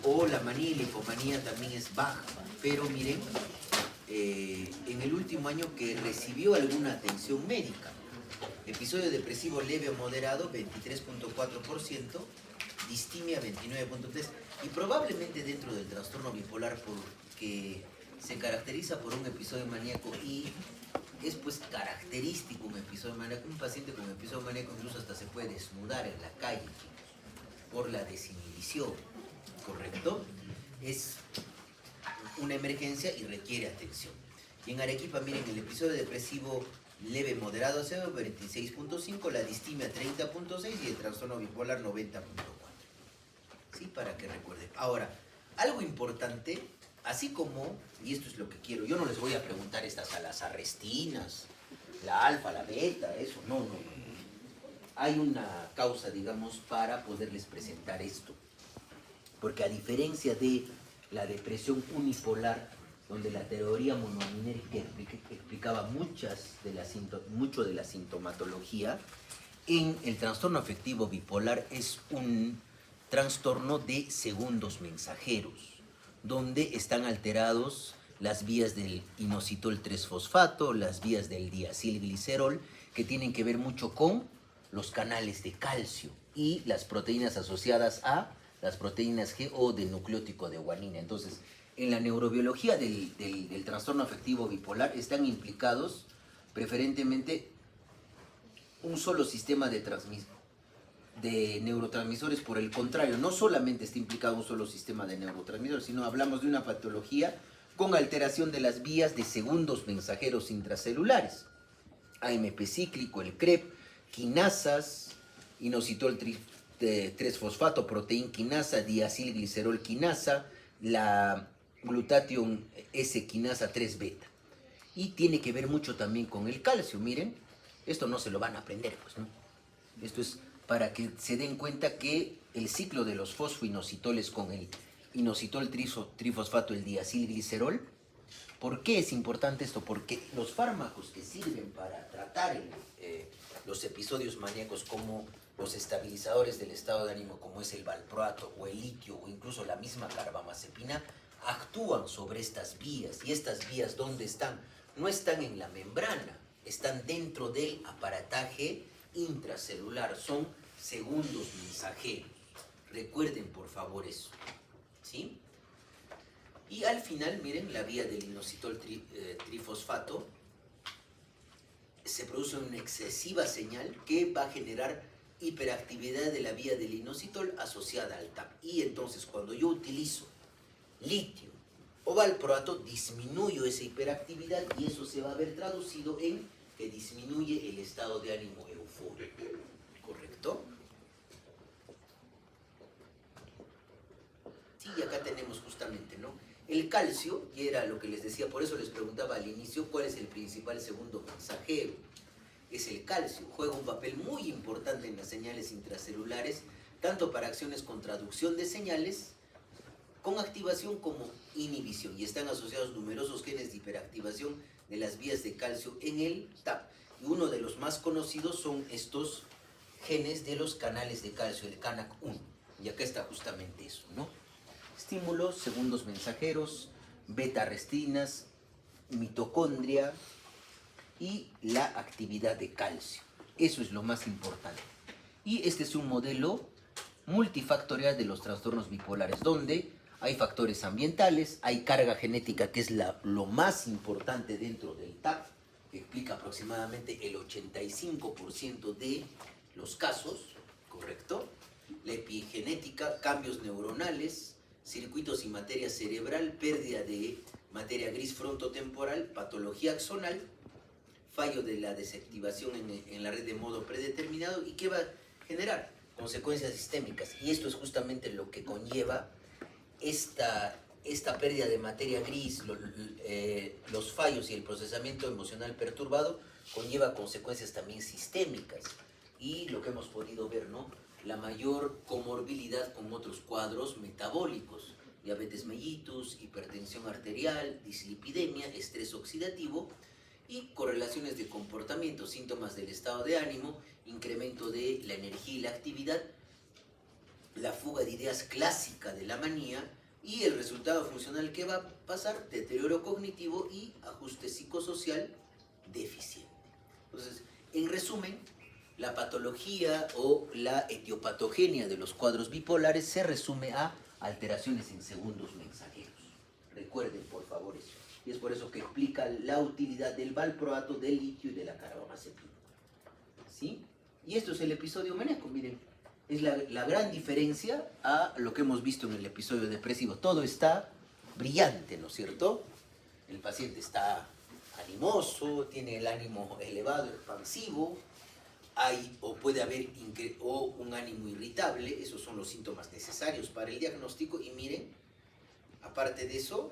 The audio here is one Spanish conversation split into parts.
o la manía y la hipomanía también es baja. Pero miren, en el último año que recibió alguna atención médica, episodio depresivo leve o moderado 23.4%, distimia 29.3%, y probablemente dentro del trastorno bipolar, porque se caracteriza por un episodio maníaco y es pues característico un episodio maníaco. Un paciente con episodio maníaco incluso hasta se puede desnudar en la calle por la desinhibición, ¿correcto? Es una emergencia y requiere atención. Y en Arequipa, miren, el episodio depresivo leve moderado 26.5, la distimia 30.6 y el trastorno bipolar 90.4. ¿Sí? Para que recuerden. Ahora, algo importante, así como, y esto es lo que quiero, yo no les voy a preguntar estas a las arrestinas, la alfa, la beta, eso, no. Hay una causa, digamos, para poderles presentar esto. Porque a diferencia de la depresión unipolar, donde la teoría monominérica explicaba mucho de la sintomatología, en el trastorno afectivo bipolar es un trastorno de segundos mensajeros, donde están alterados las vías del inositol 3-fosfato, las vías del diacilglicerol, que tienen que ver mucho con los canales de calcio y las proteínas asociadas a las proteínas G o del nucleótido de guanina. Entonces, en la neurobiología del trastorno afectivo bipolar están implicados preferentemente un solo sistema de neurotransmisores. Por el contrario, no solamente está implicado un solo sistema de neurotransmisores, sino hablamos de una patología con alteración de las vías de segundos mensajeros intracelulares. AMP cíclico, el CREP, quinasas, inositol 3-fosfato, proteína quinasa, diacilglicerol quinasa, la glutatión S quinasa 3 beta. Y tiene que ver mucho también con el calcio. Miren, esto no se lo van a aprender, pues, ¿no? Esto es para que se den cuenta que el ciclo de los fosfoinositoles con el inositol trifosfato, el diacilglicerol. ¿Por qué es importante esto? Porque los fármacos que sirven para tratar los episodios maníacos, como los estabilizadores del estado de ánimo, como es el valproato o el litio o incluso la misma carbamazepina, actúan sobre estas vías. ¿Y estas vías dónde están? No están en la membrana, están dentro del aparataje intracelular, son segundos mensajeros. Recuerden por favor eso, ¿sí? Y al final, miren, la vía del inositol trifosfato se produce una excesiva señal que va a generar hiperactividad de la vía del inositol asociada al TAP. Y entonces, cuando yo utilizo litio o valproato, disminuyo esa hiperactividad y eso se va a ver traducido en que disminuye el estado de ánimo eufórico. ¿Correcto? Sí, y acá tenemos justamente, ¿no? El calcio, y era lo que les decía, por eso les preguntaba al inicio, ¿cuál es el principal segundo mensajero? Es el calcio. Juega un papel muy importante en las señales intracelulares, tanto para acciones con traducción de señales, con activación como inhibición, y están asociados numerosos genes de hiperactivación de las vías de calcio en el TAP. Y uno de los más conocidos son estos genes de los canales de calcio, el CANAC1. Y acá está justamente eso, ¿no? Estímulos, segundos mensajeros, beta-arrestinas, mitocondria y la actividad de calcio. Eso es lo más importante. Y este es un modelo multifactorial de los trastornos bipolares, donde hay factores ambientales, hay carga genética, que es lo más importante dentro del TAP, que explica aproximadamente el 85% de los casos, ¿correcto? La epigenética, cambios neuronales, circuitos y materia cerebral, pérdida de materia gris frontotemporal, patología axonal, fallo de la desactivación en la red de modo predeterminado, y que va a generar consecuencias sistémicas. Y esto es justamente lo que conlleva esta pérdida de materia gris, los fallos y el procesamiento emocional perturbado, conlleva consecuencias también sistémicas. Y lo que hemos podido ver, ¿no? La mayor comorbilidad con otros cuadros metabólicos, diabetes mellitus, hipertensión arterial, dislipidemia, estrés oxidativo y correlaciones de comportamiento, síntomas del estado de ánimo, incremento de la energía y la actividad, la fuga de ideas clásica de la manía, y el resultado funcional que va a pasar, deterioro cognitivo y ajuste psicosocial deficiente. Entonces, en resumen, la patología o la etiopatogenia de los cuadros bipolares se resume a alteraciones en segundos mensajeros. Recuerden, por favor, eso. Y es por eso que explica la utilidad del valproato, del litio y de la carbamazepina. ¿Sí? Y esto es el episodio maníaco, miren. Es la gran diferencia a lo que hemos visto en el episodio depresivo. Todo está brillante, ¿no es cierto? El paciente está animoso, tiene el ánimo elevado, expansivo, hay o puede haber un ánimo irritable. Esos son los síntomas necesarios para el diagnóstico. Y miren, aparte de eso,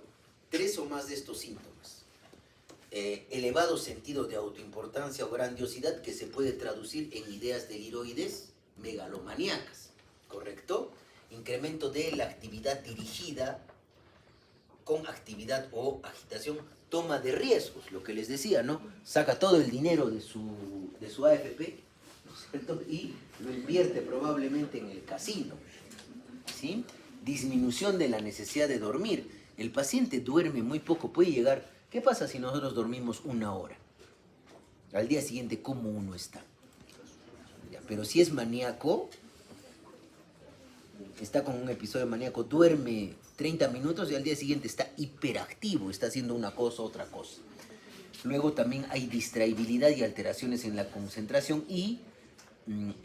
3 o más de estos síntomas. Elevado sentido de autoimportancia o grandiosidad que se puede traducir en ideas deliroides megalomaníacas, ¿correcto? Incremento de la actividad dirigida con actividad o agitación, toma de riesgos, lo que les decía, ¿no? Saca todo el dinero de su AFP, ¿no es cierto? Y lo invierte probablemente en el casino, ¿sí? Disminución de la necesidad de dormir. El paciente duerme muy poco, puede llegar. ¿Qué pasa si nosotros dormimos 1 hora? Al día siguiente, ¿cómo uno está? Pero si es maníaco, está con un episodio maníaco, duerme 30 minutos y al día siguiente está hiperactivo, está haciendo una cosa, otra cosa. Luego también hay distraibilidad y alteraciones en la concentración y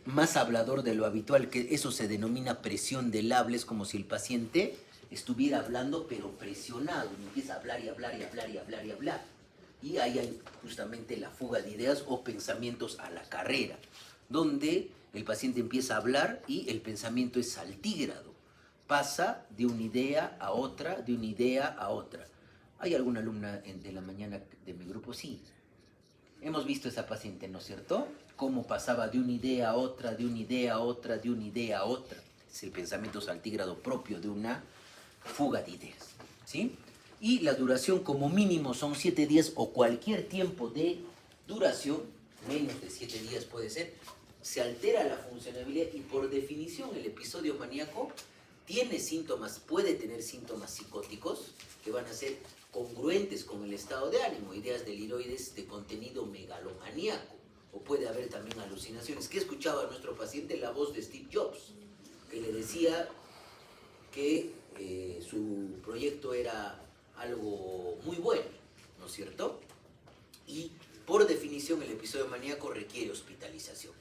más hablador de lo habitual, que eso se denomina presión del habla. Es como si el paciente estuviera hablando pero presionado, y empieza a hablar y hablar y hablar y hablar y hablar. Y ahí hay justamente la fuga de ideas o pensamientos a la carrera, donde el paciente empieza a hablar y el pensamiento es saltígrado. Pasa de una idea a otra, de una idea a otra. ¿Hay alguna alumna de la mañana de mi grupo? Sí. Hemos visto a esa paciente, ¿no es cierto? Cómo pasaba de una idea a otra, de una idea a otra, de una idea a otra. Es el pensamiento saltígrado propio de una fuga de ideas, ¿sí? Y la duración como mínimo son 7 días o cualquier tiempo de duración, menos de 7 días puede ser. Se altera la funcionabilidad y por definición el episodio maníaco tiene síntomas, puede tener síntomas psicóticos que van a ser congruentes con el estado de ánimo, ideas deliroides de contenido megalomaníaco, o puede haber también alucinaciones. ¿Qué escuchaba nuestro paciente? La voz de Steve Jobs, que le decía que su proyecto era algo muy bueno, ¿no es cierto? Y por definición el episodio maníaco requiere hospitalización.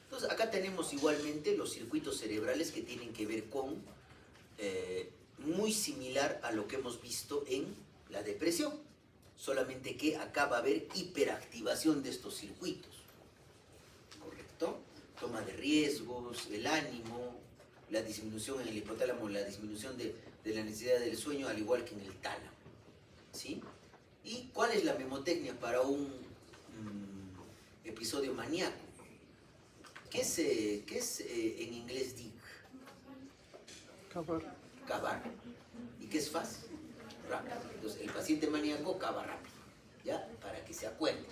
Entonces acá tenemos igualmente los circuitos cerebrales que tienen que ver con, muy similar a lo que hemos visto en la depresión, solamente que acá va a haber hiperactivación de estos circuitos, ¿correcto? Toma de riesgos, el ánimo, la disminución en el hipotálamo, la disminución de la necesidad del sueño, al igual que en el tálamo, ¿sí? ¿Y cuál es la memotecnia para un episodio maníaco? ¿Qué es en inglés dig? Cavar. Cavar. ¿Y qué es faz? Rápido. Entonces, el paciente maníaco cava rápido, ¿ya? Para que se acuerde.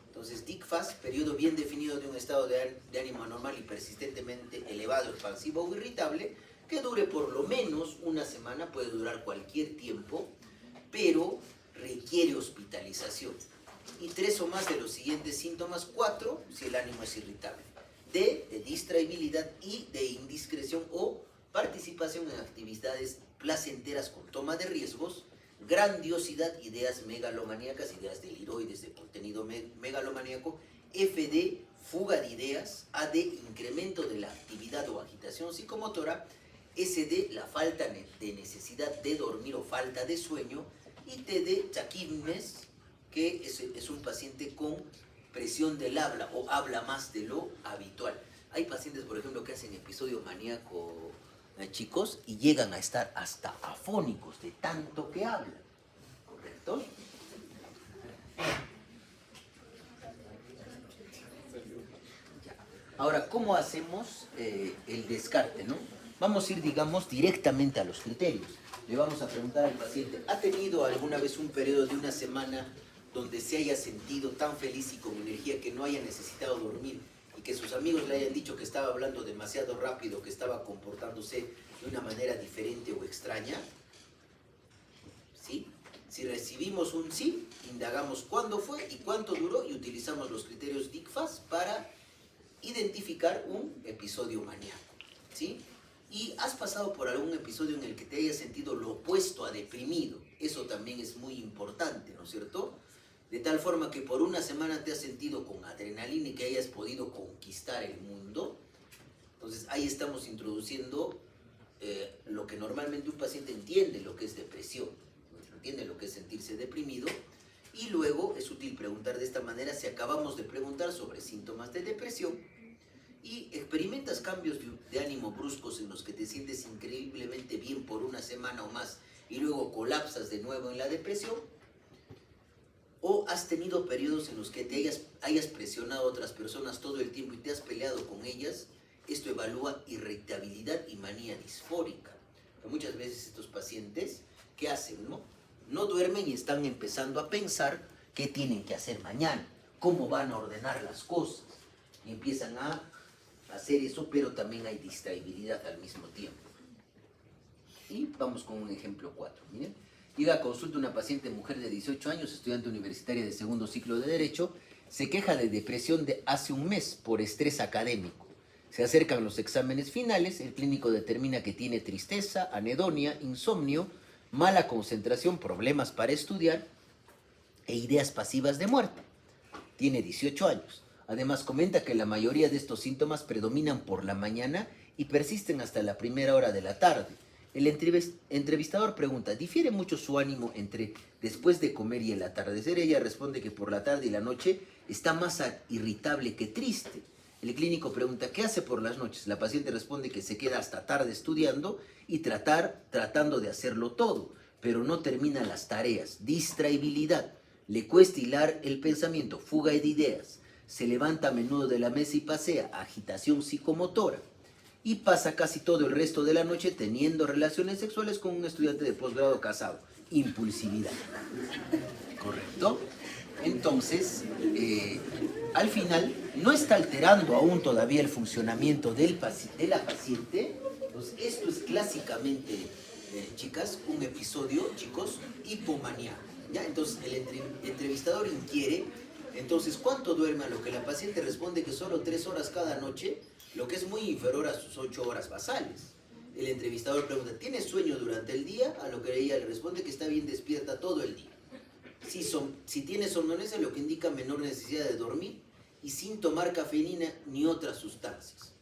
Entonces, dig faz, periodo bien definido de un estado de ánimo anormal y persistentemente elevado, expansivo o irritable, que dure por lo menos 1 semana, puede durar cualquier tiempo, pero requiere hospitalización. Y 3 o más de los siguientes síntomas, 4 si el ánimo es irritable. D, de distraibilidad, y de indiscreción o participación en actividades placenteras con toma de riesgos, grandiosidad, ideas megalomaníacas, ideas deliroides de contenido megalomaníaco, F de fuga de ideas, A de incremento de la actividad o agitación psicomotora, S de la falta de necesidad de dormir o falta de sueño, y T de taquibnes, que es un paciente con presión del habla o habla más de lo habitual. Hay pacientes, por ejemplo, que hacen episodio maníaco, chicos, y llegan a estar hasta afónicos de tanto que hablan, ¿correcto? Ahora, ¿cómo hacemos el descarte, no? Vamos a ir, digamos, directamente a los criterios. Le vamos a preguntar al paciente, ¿ha tenido alguna vez un periodo de 1 semana donde se haya sentido tan feliz y con energía que no haya necesitado dormir y que sus amigos le hayan dicho que estaba hablando demasiado rápido, que estaba comportándose de una manera diferente o extraña, ¿sí? Si recibimos un sí, indagamos cuándo fue y cuánto duró y utilizamos los criterios DICFAS para identificar un episodio maníaco, ¿sí? Y has pasado por algún episodio en el que te hayas sentido lo opuesto a deprimido. Eso también es muy importante, ¿no es cierto? De tal forma que por una semana te has sentido con adrenalina y que hayas podido conquistar el mundo. Entonces ahí estamos introduciendo lo que normalmente un paciente entiende, lo que es depresión, entiende lo que es sentirse deprimido. Y luego es útil preguntar de esta manera si acabamos de preguntar sobre síntomas de depresión y experimentas cambios de ánimo bruscos en los que te sientes increíblemente bien por una semana o más y luego colapsas de nuevo en la depresión, o has tenido periodos en los que te hayas presionado a otras personas todo el tiempo y te has peleado con ellas. Esto evalúa irritabilidad y manía disfórica. Muchas veces estos pacientes, ¿qué hacen? No duermen y están empezando a pensar qué tienen que hacer mañana, cómo van a ordenar las cosas. Y empiezan a hacer eso, pero también hay distraibilidad al mismo tiempo. Y vamos con un ejemplo 4. Miren, llega a consulta una paciente mujer de 18 años, estudiante universitaria de segundo ciclo de Derecho, se queja de depresión de hace un mes por estrés académico. Se acercan los exámenes finales, el clínico determina que tiene tristeza, anedonia, insomnio, mala concentración, problemas para estudiar e ideas pasivas de muerte. Tiene 18 años. Además comenta que la mayoría de estos síntomas predominan por la mañana y persisten hasta la primera hora de la tarde. El entrevistador pregunta, ¿difiere mucho su ánimo entre después de comer y el atardecer? Ella responde que por la tarde y la noche está más irritable que triste. El clínico pregunta, ¿qué hace por las noches? La paciente responde que se queda hasta tarde estudiando y tratando de hacerlo todo, pero no termina las tareas. Distraibilidad. Le cuesta hilar el pensamiento, fuga de ideas. Se levanta a menudo de la mesa y pasea, agitación psicomotora. Y pasa casi todo el resto de la noche teniendo relaciones sexuales con un estudiante de posgrado casado. Impulsividad. ¿Correcto? Entonces, al final, no está alterando aún todavía el funcionamiento de la paciente. Entonces, esto es clásicamente, chicas, un episodio, chicos, hipomaníaco. ¿Ya? Entonces, el entrevistador inquiere, entonces, ¿cuánto duerme? A lo que la paciente responde que solo 3 horas cada noche, lo que es muy inferior a sus 8 horas basales. El entrevistador pregunta, ¿tienes sueño durante el día? A lo que ella le responde que está bien despierta todo el día. Si tiene somnolencia, lo que indica menor necesidad de dormir y sin tomar cafeína ni otras sustancias.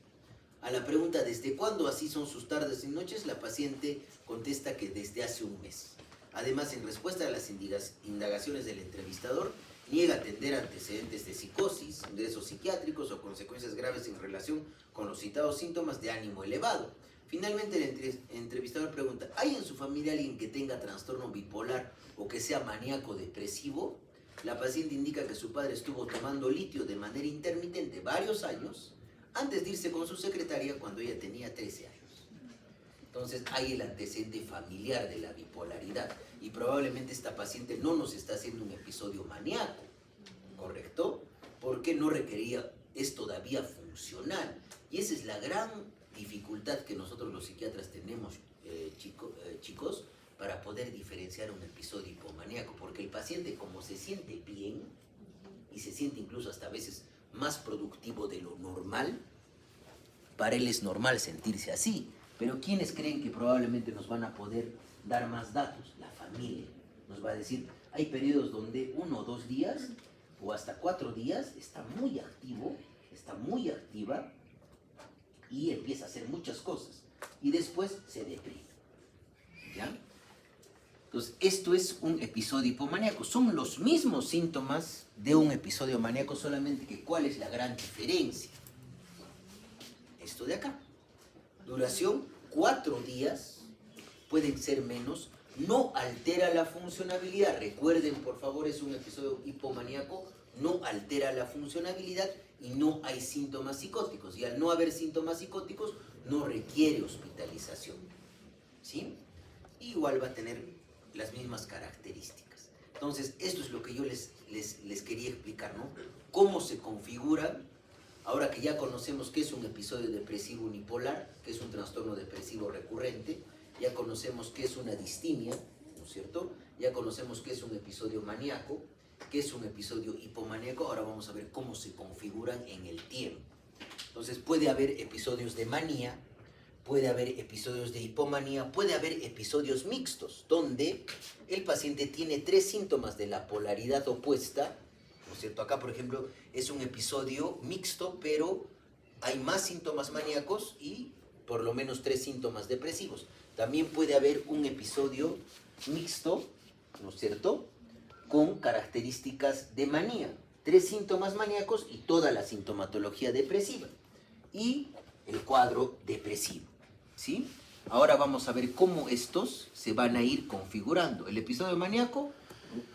A la pregunta, ¿desde cuándo así son sus tardes y noches? La paciente contesta que desde hace un mes. Además, en respuesta a las indagaciones del entrevistador, niega atender antecedentes de psicosis, ingresos psiquiátricos o consecuencias graves en relación con los citados síntomas de ánimo elevado. Finalmente, el entrevistador pregunta, ¿hay en su familia alguien que tenga trastorno bipolar o que sea maníaco depresivo? La paciente indica que su padre estuvo tomando litio de manera intermitente varios años antes de irse con su secretaria cuando ella tenía 13 años. Entonces hay el antecedente familiar de la bipolaridad y probablemente esta paciente no nos está haciendo un episodio maníaco, ¿correcto? Porque no requería, es todavía funcional. Y esa es la gran dificultad que nosotros los psiquiatras tenemos, chicos, para poder diferenciar un episodio hipomaníaco, porque el paciente, como se siente bien y se siente incluso hasta a veces más productivo de lo normal, para él es normal sentirse así. Pero ¿quiénes creen que probablemente nos van a poder dar más datos? La familia nos va a decir, hay periodos donde 1 o 2 días o hasta 4 días está muy activo, está muy activa y empieza a hacer muchas cosas y después se deprime. ¿Ya? Entonces, esto es un episodio hipomaníaco. Son los mismos síntomas de un episodio maníaco, solamente que ¿cuál es la gran diferencia? Esto de acá. Duración 4 días, pueden ser menos, no altera la funcionabilidad. Recuerden, por favor, es un episodio hipomaníaco, no altera la funcionabilidad y no hay síntomas psicóticos. Y al no haber síntomas psicóticos, no requiere hospitalización. ¿Sí? Igual va a tener las mismas características. Entonces, esto es lo que yo les quería explicar, ¿no? Cómo se configura Ahora que ya conocemos qué es un episodio depresivo unipolar, qué es un trastorno depresivo recurrente, ya conocemos qué es una distimia, ¿no es cierto? Ya conocemos qué es un episodio maníaco, qué es un episodio hipomaníaco, ahora vamos a ver cómo se configuran en el tiempo. Entonces puede haber episodios de manía, puede haber episodios de hipomanía, puede haber episodios mixtos, donde el paciente tiene 3 síntomas de la polaridad opuesta, ¿no es cierto? Acá, por ejemplo, es un episodio mixto, pero hay más síntomas maníacos y por lo menos 3 síntomas depresivos. También puede haber un episodio mixto, ¿no es cierto?, con características de manía. 3 síntomas maníacos y toda la sintomatología depresiva. Y el cuadro depresivo, ¿sí? Ahora vamos a ver cómo estos se van a ir configurando. El episodio maníaco,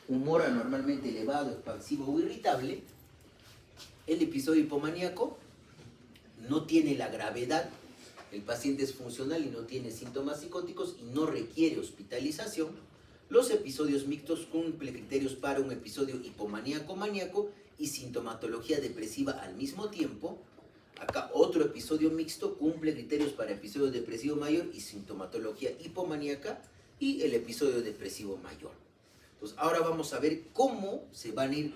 humor anormalmente elevado, expansivo o irritable. El episodio hipomaníaco no tiene la gravedad, el paciente es funcional y no tiene síntomas psicóticos y no requiere hospitalización. Los episodios mixtos cumplen criterios para un episodio hipomaníaco-maníaco y sintomatología depresiva al mismo tiempo. Acá otro episodio mixto cumple criterios para episodio depresivo mayor y sintomatología hipomaníaca y el episodio depresivo mayor. Entonces ahora vamos a ver cómo se van a ir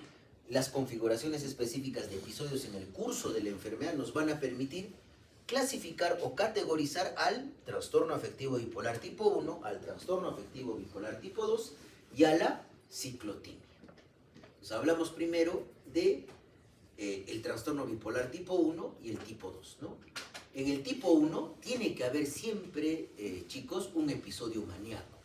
las configuraciones específicas de episodios en el curso de la enfermedad. Nos van a permitir clasificar o categorizar al trastorno afectivo bipolar tipo 1, al trastorno afectivo bipolar tipo 2 y a la ciclotimia. Entonces hablamos primero de el trastorno bipolar tipo 1 y el tipo 2, ¿no? En el tipo 1 tiene que haber siempre, chicos, un episodio maníaco.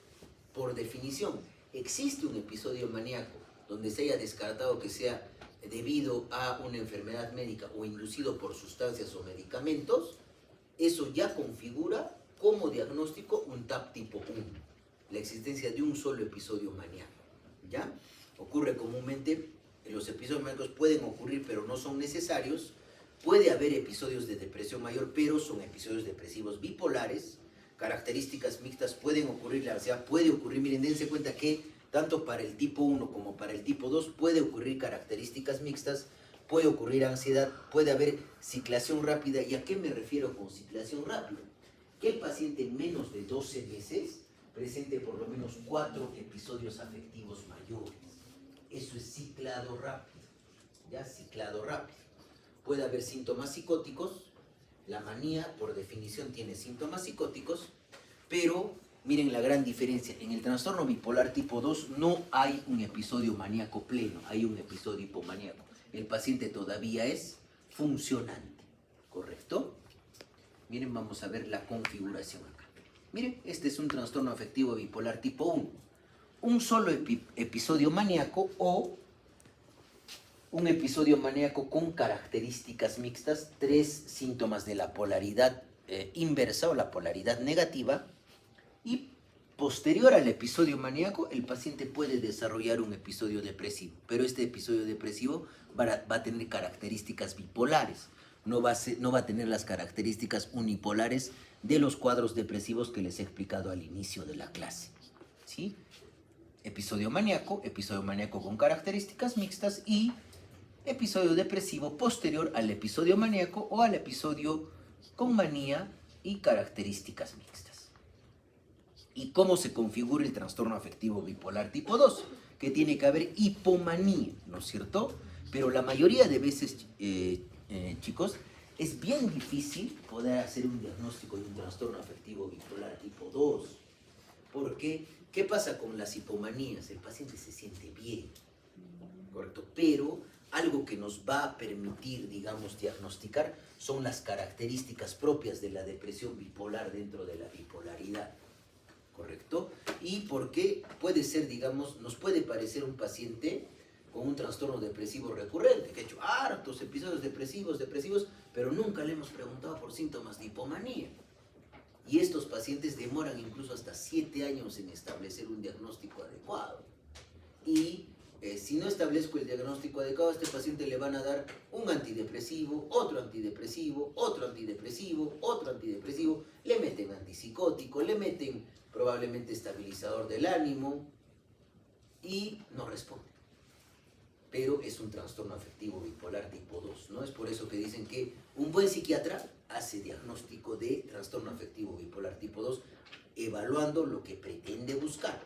Por definición, existe un episodio maníaco donde se haya descartado que sea debido a una enfermedad médica o inducido por sustancias o medicamentos, eso ya configura como diagnóstico un TAP tipo 1, la existencia de un solo episodio maníaco, ¿ya? Ocurre comúnmente, los episodios maníacos pueden ocurrir pero no son necesarios, puede haber episodios de depresión mayor pero son episodios depresivos bipolares, características mixtas pueden ocurrir, la ansiedad puede ocurrir, miren, dense cuenta que tanto para el tipo 1 como para el tipo 2 puede ocurrir características mixtas, puede ocurrir ansiedad, puede haber ciclación rápida. ¿Y a qué me refiero con ciclación rápida? Que el paciente en menos de 12 meses presente por lo menos 4 episodios afectivos mayores. Eso es ciclado rápido, ¿ya? Ciclado rápido. Puede haber síntomas psicóticos, la manía por definición tiene síntomas psicóticos, pero miren la gran diferencia, en el trastorno bipolar tipo 2 no hay un episodio maníaco pleno, hay un episodio hipomaníaco. El paciente todavía es funcionante, ¿correcto? Miren, vamos a ver la configuración acá. Miren, este es un trastorno afectivo bipolar tipo 1. Un solo episodio maníaco o un episodio maníaco con características mixtas, 3 síntomas de la polaridad inversa o la polaridad negativa. Y posterior al episodio maníaco, el paciente puede desarrollar un episodio depresivo, pero este episodio depresivo va a tener características bipolares, no va a tener las características unipolares de los cuadros depresivos que les he explicado al inicio de la clase, ¿sí? Episodio maníaco con características mixtas y episodio depresivo posterior al episodio maníaco o al episodio con manía y características mixtas. ¿Y cómo se configura el trastorno afectivo bipolar tipo 2? Que tiene que haber hipomanía, ¿no es cierto? Pero la mayoría de veces, chicos, es bien difícil poder hacer un diagnóstico de un trastorno afectivo bipolar tipo 2. ¿Por qué? ¿Qué pasa con las hipomanías? El paciente se siente bien, ¿correcto? Pero algo que nos va a permitir, digamos, diagnosticar son las características propias de la depresión bipolar dentro de la bipolaridad, ¿correcto? Y porque puede ser, digamos, nos puede parecer un paciente con un trastorno depresivo recurrente, que ha hecho hartos episodios depresivos, pero nunca le hemos preguntado por síntomas de hipomanía. Y estos pacientes demoran incluso hasta 7 años en establecer un diagnóstico adecuado. Y si no establezco el diagnóstico adecuado, a este paciente le van a dar un antidepresivo, otro antidepresivo, otro antidepresivo, otro antidepresivo, le meten antipsicótico, le meten probablemente estabilizador del ánimo y no responde. pero es un trastorno afectivo bipolar tipo 2, ¿no? Es por eso que dicen que un buen psiquiatra hace diagnóstico de trastorno afectivo bipolar tipo 2, evaluando lo que pretende buscar,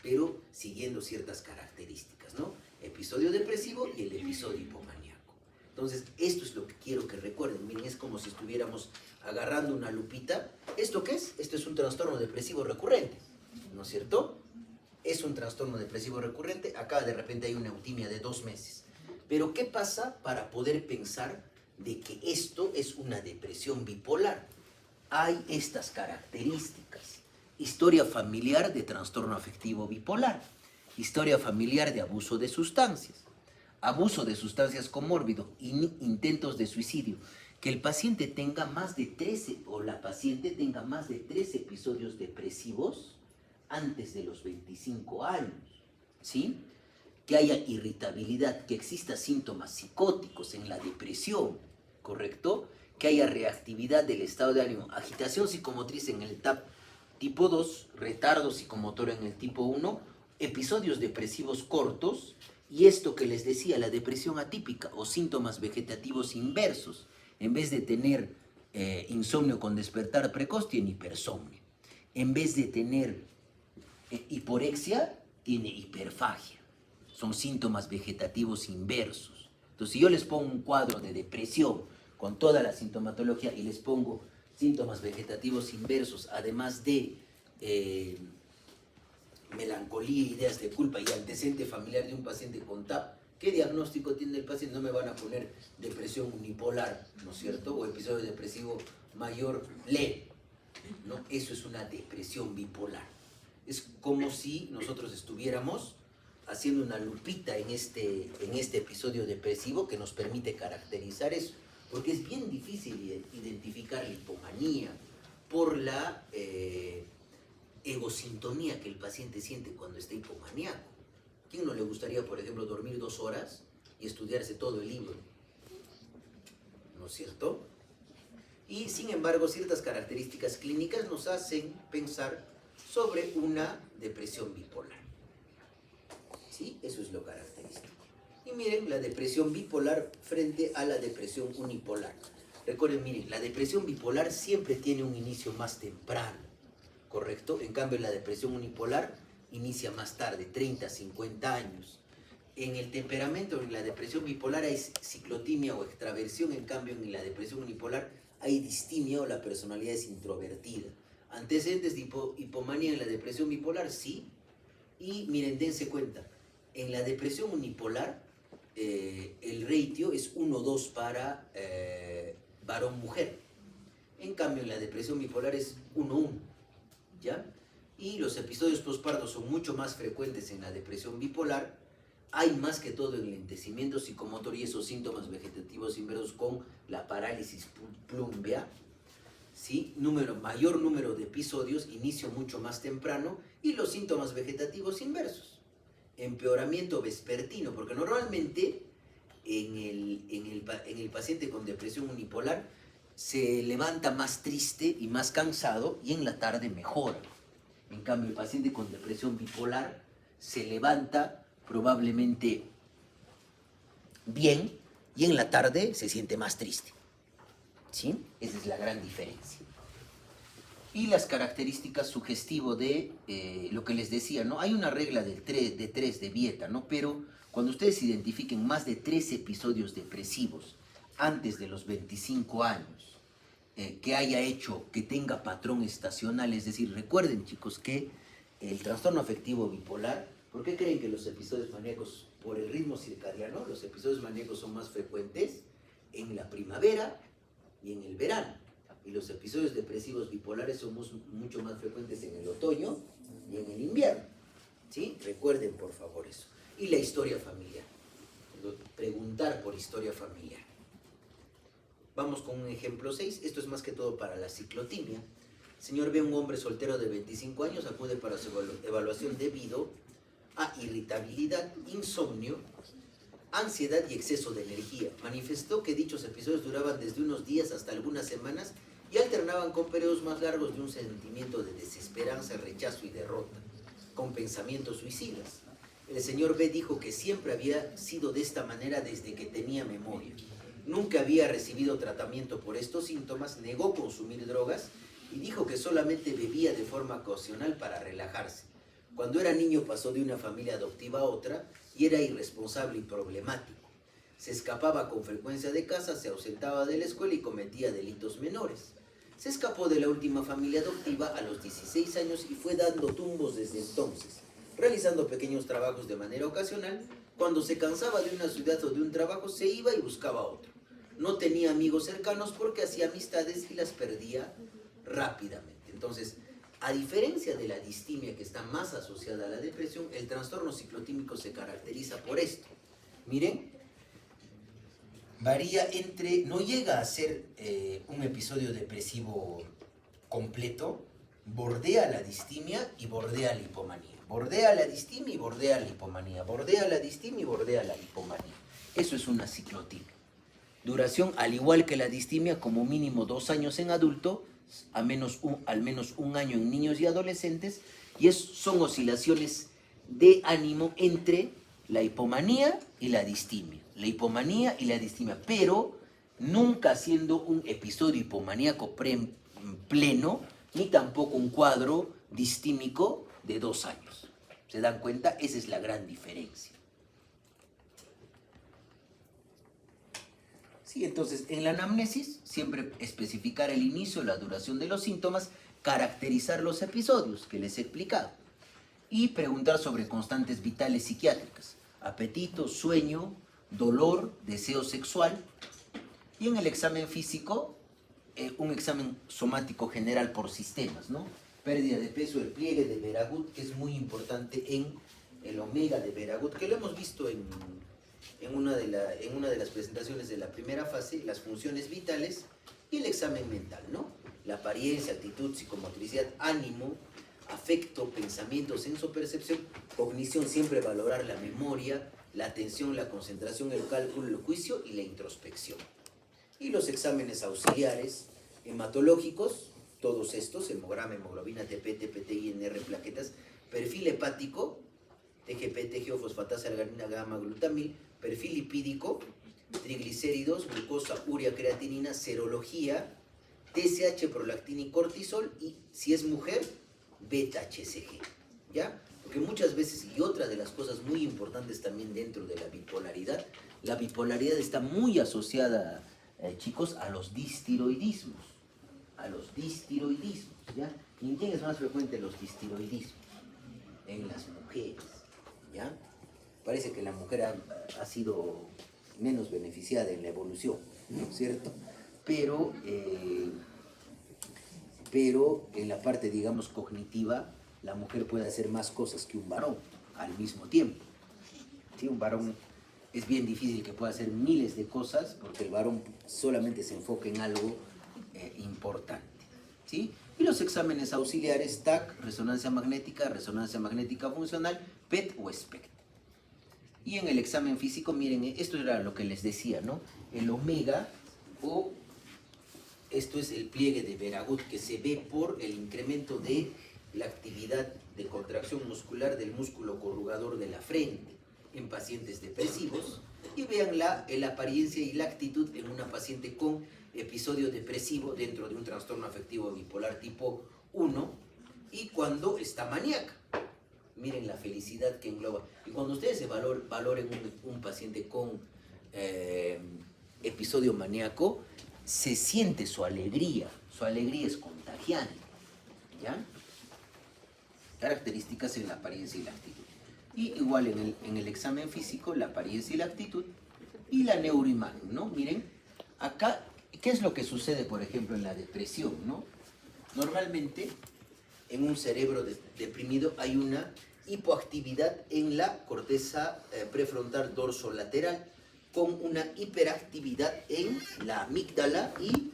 pero siguiendo ciertas características, ¿no? Episodio depresivo y el episodio hipomaníaco. Entonces, esto es lo que quiero que recuerden. Miren, es como si estuviéramos agarrando una lupita. ¿Esto qué es? Esto es un trastorno depresivo recurrente, ¿no es cierto? Es un trastorno depresivo recurrente. Acá de repente hay una eutimia de 2 meses. Pero ¿qué pasa para poder pensar de que esto es una depresión bipolar? Hay estas características. Historia familiar de trastorno afectivo bipolar. Historia familiar de abuso de sustancias. Abuso de sustancias comórbido. Intentos de suicidio. Que el paciente tenga más de 13 o la paciente tenga más de 3 episodios depresivos antes de los 25 años, ¿sí? Que haya irritabilidad, que exista síntomas psicóticos en la depresión, ¿correcto? Que haya reactividad del estado de ánimo, agitación psicomotriz en el TAP tipo 2, retardo psicomotor en el tipo 1, episodios depresivos cortos, y esto que les decía, la depresión atípica o síntomas vegetativos inversos. En vez de tener insomnio con despertar precoz, tiene hipersomnio. En vez de tener hiporexia, tiene hiperfagia. Son síntomas vegetativos inversos. Entonces, si yo les pongo un cuadro de depresión con toda la sintomatología y les pongo síntomas vegetativos inversos, además de melancolía, ideas de culpa y antecedente familiar de un paciente con TAP, ¿qué diagnóstico tiene el paciente? No me van a poner depresión unipolar, ¿no es cierto? O episodio depresivo mayor leve, ¿no? Eso es una depresión bipolar. Es como si nosotros estuviéramos haciendo una lupita en este episodio depresivo que nos permite caracterizar eso, porque es bien difícil identificar la hipomanía por la egosintonía que el paciente siente cuando está hipomaníaco. ¿Quién no le gustaría, por ejemplo, dormir 2 horas y estudiarse todo el libro? ¿No es cierto? Y sin embargo, ciertas características clínicas nos hacen pensar sobre una depresión bipolar. ¿Sí? Eso es lo característico. Y miren, la depresión bipolar frente a la depresión unipolar. Recuerden, miren, la depresión bipolar siempre tiene un inicio más temprano, ¿correcto? En cambio, la depresión unipolar inicia más tarde, 30, 50 años. En el temperamento, en la depresión bipolar hay ciclotimia o extraversión, en cambio en la depresión unipolar hay distimia o la personalidad es introvertida. Antecedentes de hipomanía en la depresión bipolar, sí. Y miren, dense cuenta, en la depresión unipolar el ratio es 1:2 para varón-mujer. En cambio en la depresión bipolar es 1:1, ¿ya? Y los episodios postpartos son mucho más frecuentes en la depresión bipolar. Hay más que todo enlentecimiento psicomotor y esos síntomas vegetativos inversos con la parálisis plumbea, ¿sí? Mayor número de episodios, inicio mucho más temprano y los síntomas vegetativos inversos. Empeoramiento vespertino, porque normalmente en el paciente con depresión unipolar se levanta más triste y más cansado y en la tarde mejora. En cambio, el paciente con depresión bipolar se levanta probablemente bien y en la tarde se siente más triste. ¿Sí? Esa es la gran diferencia. Y las características sugestivo de lo que les decía, ¿no? Hay una regla de 3 de Vieta, ¿no? Pero cuando ustedes identifiquen más de 3 episodios depresivos antes de los 25 años, que haya hecho que tenga patrón estacional, es decir, recuerden, chicos, que el trastorno afectivo bipolar, ¿por qué creen que los episodios maníacos, por el ritmo circadiano, los episodios maníacos son más frecuentes en la primavera y en el verano? Y los episodios depresivos bipolares son mucho más frecuentes en el otoño y en el invierno. ¿Sí? Recuerden, por favor, eso. Y la historia familiar. Preguntar por historia familiar. Vamos con un ejemplo 6. Esto es más que todo para la ciclotimia. El señor ve a un hombre soltero de 25 años, acude para su evaluación debido a irritabilidad, insomnio, ansiedad y exceso de energía. Manifestó que dichos episodios duraban desde unos días hasta algunas semanas y alternaban con periodos más largos de un sentimiento de desesperanza, rechazo y derrota, con pensamientos suicidas. El señor B dijo que siempre había sido de esta manera desde que tenía memoria. Nunca había recibido tratamiento por estos síntomas, negó consumir drogas y dijo que solamente bebía de forma ocasional para relajarse. Cuando era niño pasó de una familia adoptiva a otra y era irresponsable y problemático. Se escapaba con frecuencia de casa, se ausentaba de la escuela y cometía delitos menores. Se escapó de la última familia adoptiva a los 16 años y fue dando tumbos desde entonces, realizando pequeños trabajos de manera ocasional. Cuando se cansaba de una ciudad o de un trabajo, se iba y buscaba otro. No tenía amigos cercanos porque hacía amistades y las perdía rápidamente. Entonces, a diferencia de la distimia, que está más asociada a la depresión, el trastorno ciclotímico se caracteriza por esto. Miren, varía entre, no llega a ser un episodio depresivo completo, bordea la distimia y bordea la hipomanía. Bordea la distimia y bordea la hipomanía. Bordea la distimia y bordea la hipomanía. Eso es una ciclotimia. Duración, al igual que la distimia, como mínimo 2 años en adulto, al menos un año en niños y adolescentes, y son oscilaciones de ánimo entre la hipomanía y la distimia. La hipomanía y la distimia, pero nunca siendo un episodio hipomaníaco pleno, ni tampoco un cuadro distímico de 2 años. ¿Se dan cuenta? Esa es la gran diferencia. Sí, entonces, en la anamnesis, siempre especificar el inicio, la duración de los síntomas, caracterizar los episodios que les he explicado y preguntar sobre constantes vitales psiquiátricas, apetito, sueño, dolor, deseo sexual. Y en el examen físico, un examen somático general por sistemas, ¿no? Pérdida de peso, el pliegue de Veragut, que es muy importante en el omega de Veragut, que lo hemos visto en una de las presentaciones de la primera fase, las funciones vitales y el examen mental, ¿no? La apariencia, actitud, psicomotricidad, ánimo, afecto, pensamiento, senso-percepción, cognición, siempre valorar la memoria, la atención, la concentración, el cálculo, el juicio y la introspección. Y los exámenes auxiliares, hematológicos, todos estos, hemograma, hemoglobina, TP, TPT, INR, plaquetas, perfil hepático, TGP, TGO, fosfatasa, arginina, gamma, glutamil, perfil lipídico, triglicéridos, glucosa, urea, creatinina, serología, TSH, prolactina y cortisol, y si es mujer, beta-HCG, ¿ya? Porque muchas veces, y otra de las cosas muy importantes también dentro de la bipolaridad está muy asociada, chicos, a los distiroidismos, ¿ya? ¿Y en quién es más frecuente los distiroidismos? En las mujeres, ¿ya? Parece que la mujer ha sido menos beneficiada en la evolución, ¿no es cierto? Pero en la parte, digamos, cognitiva, la mujer puede hacer más cosas que un varón al mismo tiempo. ¿Sí? Un varón es bien difícil que pueda hacer miles de cosas porque el varón solamente se enfoca en algo importante. ¿Sí? Y los exámenes auxiliares, TAC, resonancia magnética funcional, PET o SPECT. Y en el examen físico, miren, esto era lo que les decía, ¿no? El omega, o esto es el pliegue de Veragut, que se ve por el incremento de la actividad de contracción muscular del músculo corrugador de la frente en pacientes depresivos. Y vean la apariencia y la actitud en una paciente con episodio depresivo dentro de un trastorno afectivo bipolar tipo 1 y cuando está maníaca. Miren la felicidad que engloba. Y cuando ustedes se valoren un paciente con episodio maníaco, se siente su alegría es contagiante, ¿ya? Características en la apariencia y la actitud. Y igual en el examen físico, la apariencia y la actitud, y la neuroimagen, ¿no? Miren, acá, ¿qué es lo que sucede, por ejemplo, en la depresión, ¿no? Normalmente, en un cerebro deprimido hay una hipoactividad en la corteza prefrontal dorsolateral, con una hiperactividad en la amígdala y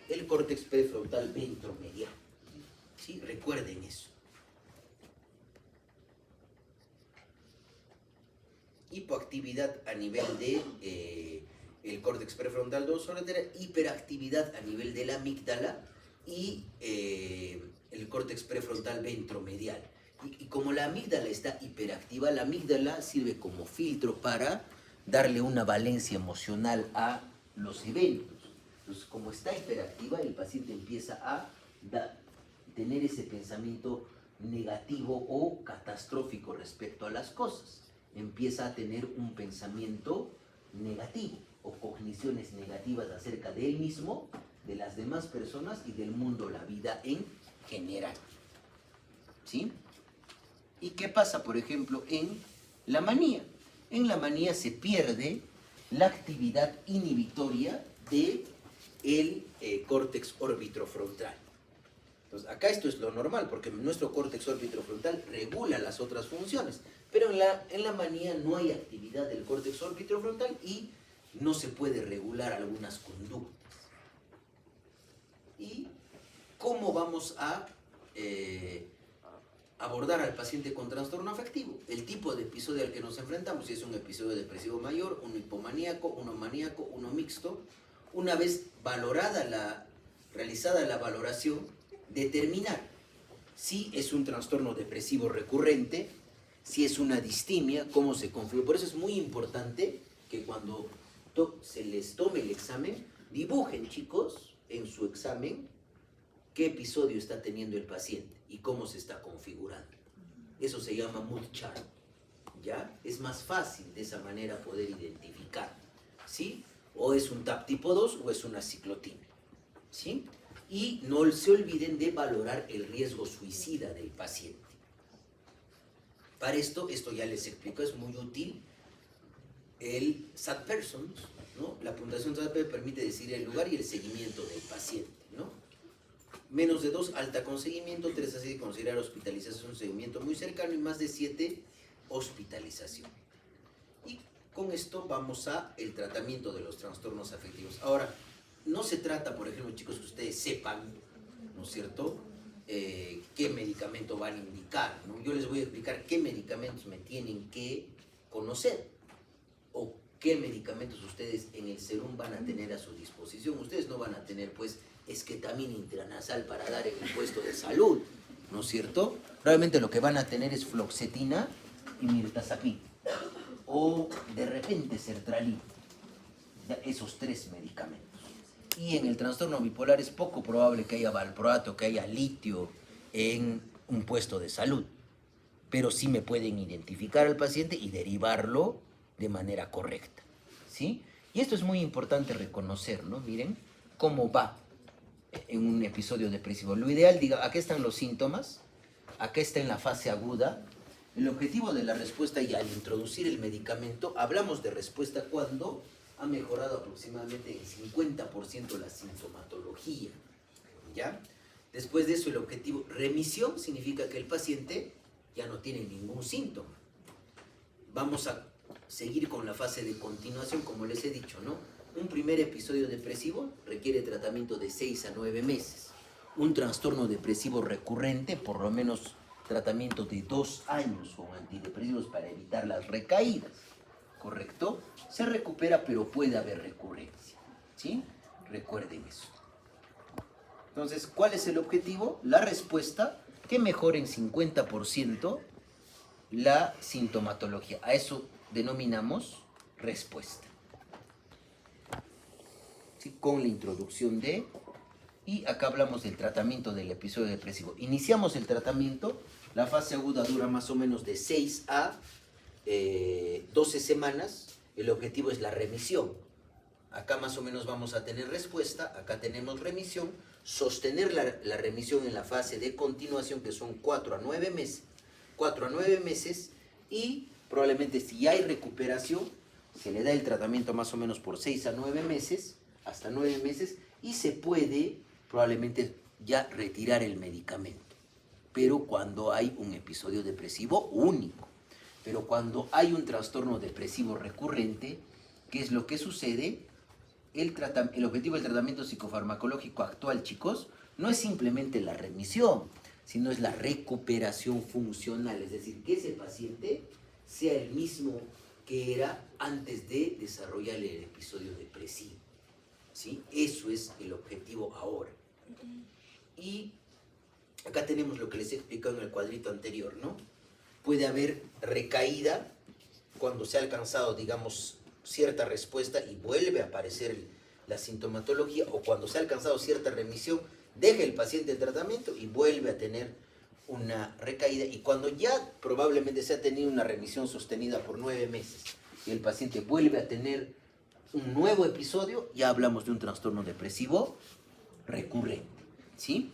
el córtex prefrontal ventromedial. ¿Sí? Recuerden eso. Hipoactividad a nivel de el córtex prefrontal dorsolateral, hiperactividad a nivel de la amígdala y el córtex prefrontal ventromedial. Y como la amígdala está hiperactiva, la amígdala sirve como filtro para darle una valencia emocional a los eventos. Entonces, como está hiperactiva, el paciente empieza a tener ese pensamiento negativo o catastrófico respecto a las cosas. Empieza a tener un pensamiento negativo o cogniciones negativas acerca de él mismo, de las demás personas y del mundo, la vida en general. ¿Sí? ¿Y qué pasa, por ejemplo, en la manía? En la manía se pierde la actividad inhibitoria del córtex orbitrofrontal. Entonces, acá esto es lo normal, porque nuestro córtex orbitrofrontal regula las otras funciones, pero en la manía no hay actividad del córtex orbitrofrontal y no se puede regular algunas conductas. ¿Y cómo vamos a abordar al paciente con trastorno afectivo? El tipo de episodio al que nos enfrentamos, si es un episodio depresivo mayor, uno hipomaníaco, uno maníaco, uno mixto. Una vez realizada la valoración, determinar si es un trastorno depresivo recurrente, si es una distimia, cómo se configura. Por eso es muy importante que cuando se les tome el examen, dibujen, chicos, en su examen, qué episodio está teniendo el paciente y cómo se está configurando. Eso se llama mood chart, ¿ya? Es más fácil de esa manera poder identificar, ¿sí? O es un TAP tipo 2 o es una ciclotimia, ¿sí? Y no se olviden de valorar el riesgo suicida del paciente. Para esto ya les explico, es muy útil el SAT Persons, ¿no? La puntuación SAT permite decir el lugar y el seguimiento del paciente, ¿no? Menos de 2, alta con seguimiento, 3 así de considerar hospitalización, un seguimiento muy cercano y más de 7, hospitalización. Y con esto vamos a el tratamiento de los trastornos afectivos. Ahora, no se trata, por ejemplo, chicos, que ustedes sepan, ¿no es cierto?, qué medicamento van a indicar, ¿no? Yo les voy a explicar qué medicamentos me tienen que conocer o qué medicamentos ustedes en el serum van a tener a su disposición. Ustedes no van a tener, pues, esquetamina intranasal para dar en el puesto de salud, ¿no es cierto? Probablemente lo que van a tener es fluoxetina y mirtazapina, o de repente sertralina, esos 3 medicamentos. Y en el trastorno bipolar es poco probable que haya valproato, que haya litio en un puesto de salud, pero sí me pueden identificar al paciente y derivarlo de manera correcta, ¿sí? Y esto es muy importante reconocer, ¿no? Miren cómo va en un episodio depresivo. Lo ideal, diga, acá están los síntomas, acá está en la fase aguda. El objetivo de la respuesta, y al introducir el medicamento, hablamos de respuesta cuando ha mejorado aproximadamente el 50% la sintomatología, ¿ya? Después de eso, el objetivo, remisión, significa que el paciente ya no tiene ningún síntoma. Vamos a seguir con la fase de continuación, como les he dicho, ¿no? Un primer episodio depresivo requiere tratamiento de 6 a 9 meses. Un trastorno depresivo recurrente, por lo menos tratamiento de 2 años con antidepresivos para evitar las recaídas, ¿correcto? Se recupera, pero puede haber recurrencia, ¿sí? Recuerden eso. Entonces, ¿cuál es el objetivo? La respuesta, que mejore en 50% la sintomatología. A eso denominamos respuesta. ¿Sí? Con la introducción de... Y acá hablamos del tratamiento del episodio depresivo. Iniciamos el tratamiento, la fase aguda dura más o menos de 6 a 12 semanas. El objetivo es la remisión. Acá más o menos vamos a tener respuesta, acá tenemos remisión. Sostener la remisión en la fase de continuación, que son 4 a 9 meses. 4 a 9 meses, y probablemente si hay recuperación, se le da el tratamiento más o menos por 6 a 9 meses, hasta 9 meses, y se puede probablemente ya retirar el medicamento. Pero cuando hay un episodio depresivo único. Pero cuando hay un trastorno depresivo recurrente, ¿qué es lo que sucede? El objetivo del tratamiento psicofarmacológico actual, chicos, no es simplemente la remisión, sino es la recuperación funcional. Es decir, que ese paciente sea el mismo que era antes de desarrollar el episodio depresivo, ¿sí? Eso es el objetivo ahora. Y Acá tenemos lo que les he explicado en el cuadrito anterior, ¿no? Puede haber recaída cuando se ha alcanzado, digamos, cierta respuesta y vuelve a aparecer la sintomatología, o cuando se ha alcanzado cierta remisión, deja el paciente el tratamiento y vuelve a tener una recaída. Y cuando ya probablemente se ha tenido una remisión sostenida por 9 meses y el paciente vuelve a tener un nuevo episodio, ya hablamos de un trastorno depresivo recurrente, ¿sí?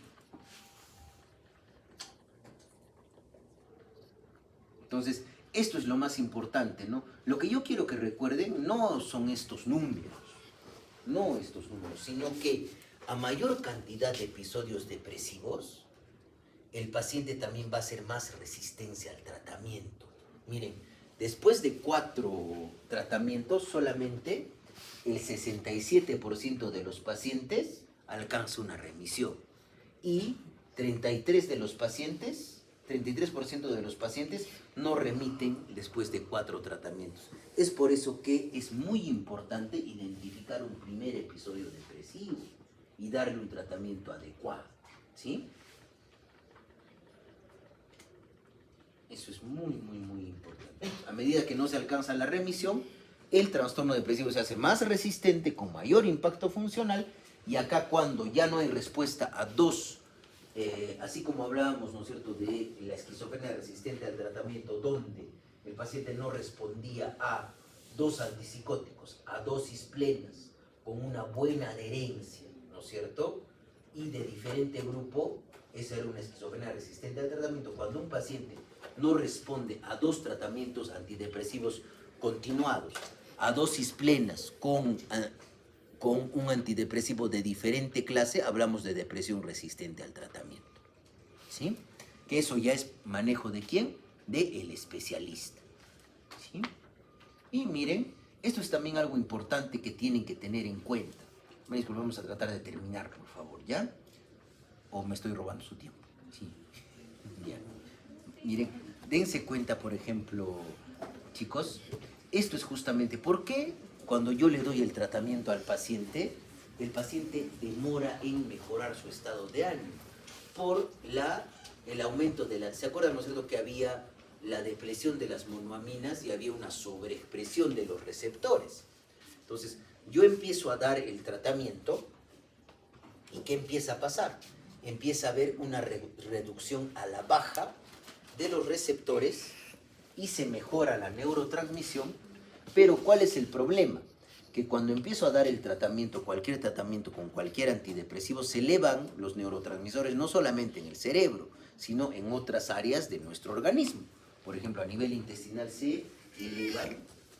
Entonces, esto es lo más importante, ¿no? Lo que yo quiero que recuerden no son estos números, sino que a mayor cantidad de episodios depresivos, el paciente también va a hacer más resistencia al tratamiento. Miren, después de 4 tratamientos, solamente el 67% de los pacientes alcanza una remisión y 33% de los pacientes no remiten después de 4 tratamientos. Es por eso que es muy importante identificar un primer episodio depresivo y darle un tratamiento adecuado, ¿sí? Eso es muy importante. A medida que no se alcanza la remisión, el trastorno depresivo se hace más resistente, con mayor impacto funcional, y acá cuando ya no hay respuesta a 2, así como hablábamos, ¿no es cierto?, de la esquizofrenia resistente al tratamiento, donde el paciente no respondía a 2 antipsicóticos, a dosis plenas, con una buena adherencia, ¿no es cierto?, y de diferente grupo, esa era una esquizofrenia resistente al tratamiento. Cuando un paciente no responde a 2 tratamientos antidepresivos continuados, a dosis plenas, con un antidepresivo de diferente clase, hablamos de depresión resistente al tratamiento, ¿sí? Que eso ya es manejo ¿de quién? Del especialista, ¿sí? Y miren, esto es también algo importante que tienen que tener en cuenta. Vamos a tratar de terminar, por favor, ¿ya? ¿O me estoy robando su tiempo? Sí. Ya. Miren, dense cuenta, por ejemplo, chicos, esto es justamente por qué cuando yo le doy el tratamiento al paciente, el paciente demora en mejorar su estado de ánimo por el aumento de la... ¿Se acuerdan, no es cierto, que había la depresión de las monoaminas y había una sobreexpresión de los receptores? Entonces, yo empiezo a dar el tratamiento y ¿qué empieza a pasar? Empieza a haber una reducción a la baja de los receptores y se mejora la neurotransmisión, pero ¿cuál es el problema? Que cuando empiezo a dar el tratamiento, cualquier tratamiento con cualquier antidepresivo, se elevan los neurotransmisores no solamente en el cerebro, sino en otras áreas de nuestro organismo. Por ejemplo, a nivel intestinal se elevan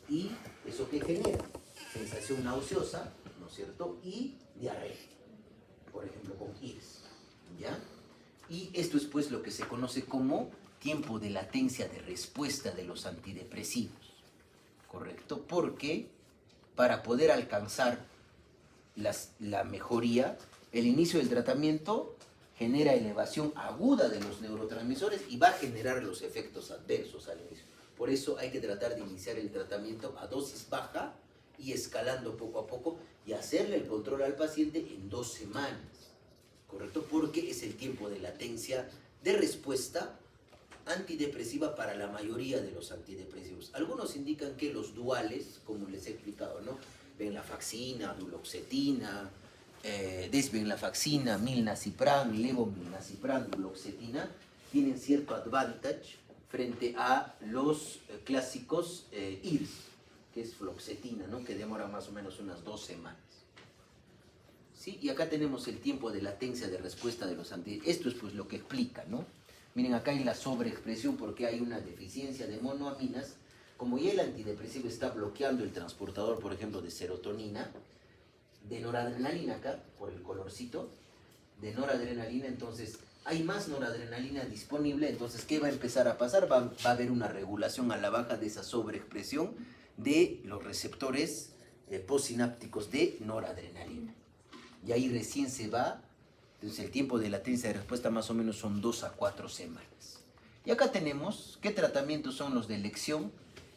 y ¿eso qué genera? Sensación nauseosa, ¿no es cierto? Y diarrea, por ejemplo, con IRS, ¿ya? Y esto es pues lo que se conoce como tiempo de latencia de respuesta de los antidepresivos, ¿correcto? Porque para poder alcanzar la mejoría, el inicio del tratamiento genera elevación aguda de los neurotransmisores y va a generar los efectos adversos al inicio. Por eso hay que tratar de iniciar el tratamiento a dosis baja y escalando poco a poco y hacerle el control al paciente en 2 semanas, ¿correcto? Porque es el tiempo de latencia de respuesta antidepresiva para la mayoría de los antidepresivos. Algunos indican que los duales, como les he explicado, ¿no? Venlafaxina, duloxetina, desvenlafaxina, milnacipran, levomilnacipran, duloxetina, tienen cierto advantage frente a los clásicos IRS, que es fluoxetina, ¿no? Que demora más o menos unas 2 semanas. ¿Sí? Y acá tenemos el tiempo de latencia de respuesta de los antidepresivos. Esto es pues lo que explica, ¿no? Miren, acá hay la sobreexpresión porque hay una deficiencia de monoaminas. Como ya el antidepresivo está bloqueando el transportador, por ejemplo, de serotonina, de noradrenalina acá, por el colorcito, de noradrenalina, entonces hay más noradrenalina disponible, entonces ¿qué va a empezar a pasar? Va a haber una regulación a la baja de esa sobreexpresión de los receptores postsinápticos de noradrenalina. Y ahí recién se va. Entonces el tiempo de latencia de respuesta más o menos son 2 a 4 semanas. Y acá tenemos qué tratamientos son los de elección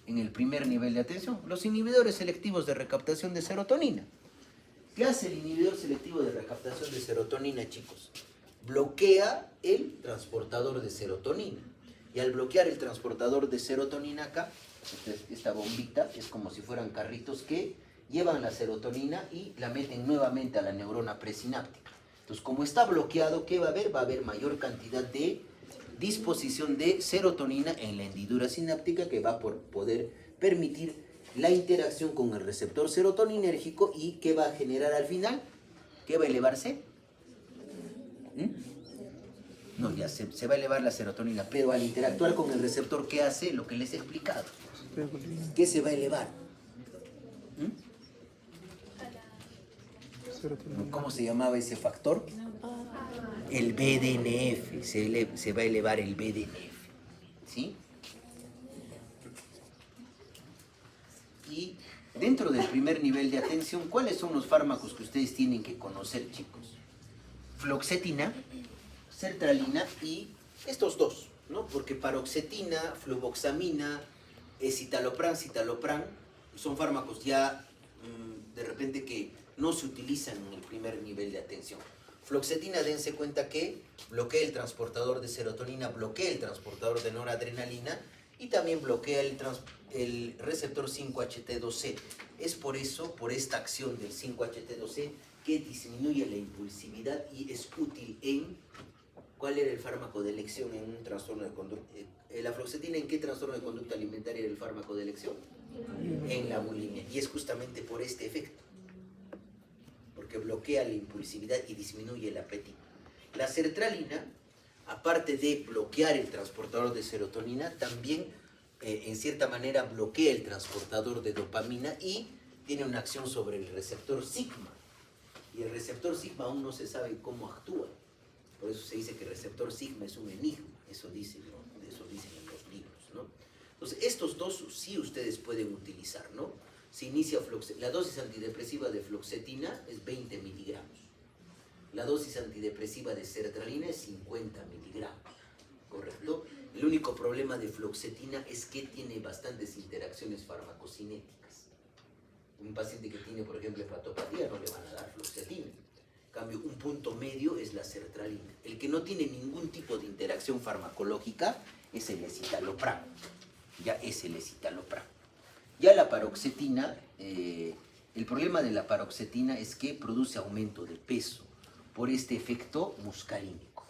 en el primer nivel de atención. Los inhibidores selectivos de recaptación de serotonina. ¿Qué hace el inhibidor selectivo de recaptación de serotonina, chicos? bloquea el transportador de serotonina. Y al bloquear el transportador de serotonina acá, esta bombita es como si fueran carritos que llevan la serotonina y la meten nuevamente a la neurona presináptica. Entonces, como está bloqueado, ¿qué va a haber? Va a haber mayor cantidad de disposición de serotonina en la hendidura sináptica que va a poder permitir la interacción con el receptor serotoninérgico y que va a generar al final, ¿qué va a elevarse? No, ya se va a elevar la serotonina, pero al interactuar con el receptor, ¿qué hace? Lo que les he explicado. ¿Qué se va a elevar? ¿Cómo se llamaba ese factor? El BDNF, se va a elevar el BDNF, ¿sí? Y dentro del primer nivel de atención, ¿cuáles son los fármacos que ustedes tienen que conocer, chicos? Fluoxetina, sertralina y estos dos, ¿no? Porque paroxetina, fluvoxamina, citalopram, son fármacos ya de repente que no se utilizan en el primer nivel de atención. Fluoxetina, dense cuenta que bloquea el transportador de serotonina, bloquea el transportador de noradrenalina y también bloquea el receptor 5-HT2C. Es por eso, por esta acción del 5-HT2C, que disminuye la impulsividad y es útil en... ¿Cuál era el fármaco de elección en un trastorno de conducta? ¿La fluoxetina en qué trastorno de conducta alimentaria era el fármaco de elección? En la bulimia. Y es justamente por este efecto. Porque bloquea la impulsividad y disminuye el apetito. La sertralina, aparte de bloquear el transportador de serotonina, también en cierta manera bloquea el transportador de dopamina y tiene una acción sobre el receptor sigma. Y el receptor sigma aún no se sabe cómo actúa. Por eso se dice que el receptor sigma es un enigma. Eso dicen, ¿no? Eso dicen en los libros, ¿no? Entonces, estos dos sí ustedes pueden utilizar, ¿no? Se inicia la dosis antidepresiva de fluoxetina es 20 miligramos. La dosis antidepresiva de sertralina es 50 miligramos, ¿correcto? El único problema de fluoxetina es que tiene bastantes interacciones farmacocinéticas. Un paciente que tiene, por ejemplo, hepatopatía no le van a dar fluoxetina. En cambio, un punto medio es la sertralina. El que no tiene ningún tipo de interacción farmacológica es el escitalopram. Ya es el escitalopram. Ya la paroxetina, el problema de la paroxetina es que produce aumento de peso por este efecto muscarínico.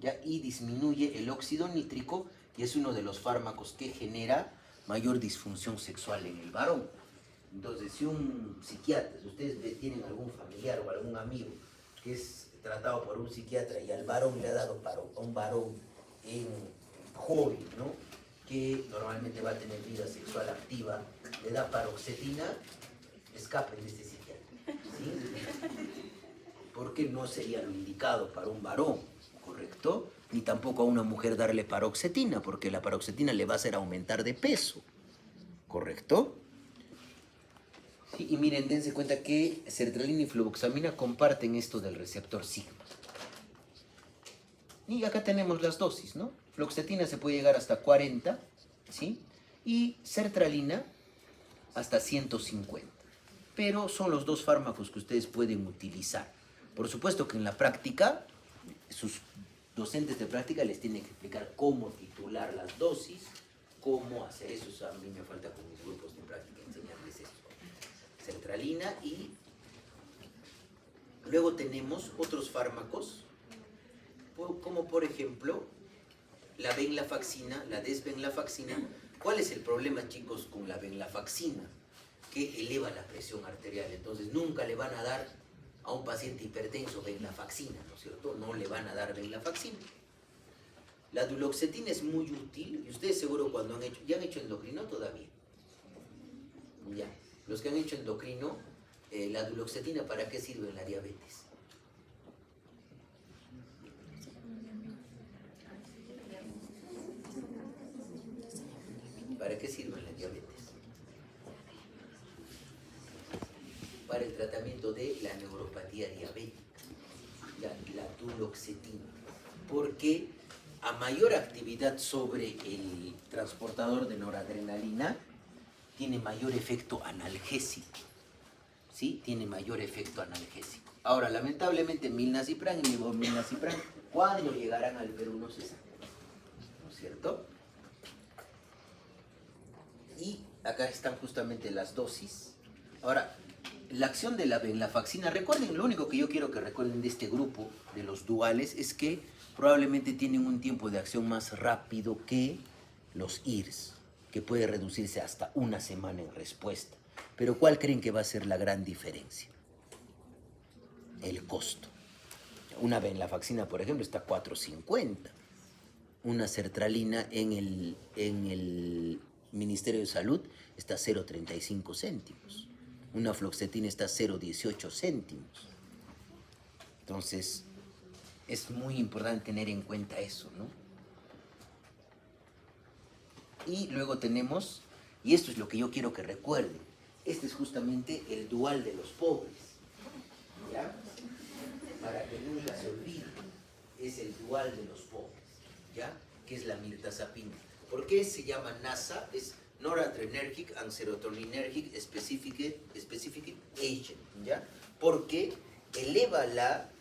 ¿Ya? Y disminuye el óxido nítrico y es uno de los fármacos que genera mayor disfunción sexual en el varón. Entonces, si un psiquiatra, si ustedes tienen algún familiar o algún amigo que es tratado por un psiquiatra y al varón le ha dado a un varón joven, ¿no? Que normalmente va a tener vida sexual activa, le da paroxetina, escapen de este psiquiatra, ¿sí? Porque no sería lo indicado para un varón, ¿correcto? Ni tampoco a una mujer darle paroxetina, porque la paroxetina le va a hacer aumentar de peso, ¿correcto? Sí, y miren, dense cuenta que sertralina y fluvoxamina comparten esto del receptor sigma. Y acá tenemos las dosis, ¿no? Fluoxetina se puede llegar hasta 40, ¿sí? Y sertralina hasta 150. Pero son los dos fármacos que ustedes pueden utilizar. Por supuesto que en la práctica, sus docentes de práctica les tienen que explicar cómo titular las dosis, cómo hacer eso. O sea, a mí me falta con mis grupos de práctica enseñarles eso. Sertralina y luego tenemos otros fármacos, como por ejemplo la venlafaxina, la desvenlafaxina. ¿Cuál es el problema, chicos, con la venlafaxina? Que eleva la presión arterial. Entonces nunca le van a dar a un paciente hipertenso venlafaxina, ¿no es cierto? No le van a dar venlafaxina. La duloxetina es muy útil, y ustedes seguro cuando ¿ya han hecho endocrino todavía? Ya. Los que han hecho endocrino, la duloxetina, ¿para qué sirve en la diabetes? ¿Para qué sirve en la diabetes? Para el tratamiento de la neuropatía diabética, la duloxetina. Porque a mayor actividad sobre el transportador de noradrenalina, tiene mayor efecto analgésico, ¿sí? Tiene mayor efecto analgésico. Ahora, lamentablemente, milnacipran y levomilnacipran, ¿cuándo llegarán al Perú? No se sabe, ¿no es cierto? Y acá están justamente las dosis. Ahora, la acción de la venlafaxina, recuerden, lo único que yo quiero que recuerden de este grupo, de los duales, es que probablemente tienen un tiempo de acción más rápido que los IRS, que puede reducirse hasta una semana en respuesta. Pero ¿cuál creen que va a ser la gran diferencia? El costo. Una venlafaxina, por ejemplo, está a 4.50. Una sertralina en el Ministerio de Salud está a 0.35 céntimos. Una fluoxetina está a 0.18 céntimos. Entonces, es muy importante tener en cuenta eso, ¿no? Y luego tenemos, y esto es lo que yo quiero que recuerden, este es justamente el dual de los pobres, ¿ya? Para que nunca se olvide, es el dual de los pobres, ¿ya? Que es la mirtazapina. ¿Por qué se llama NASA? Es Noradrenergic and Serotoninergic Specific Agent, ¿ya? Porque eleva la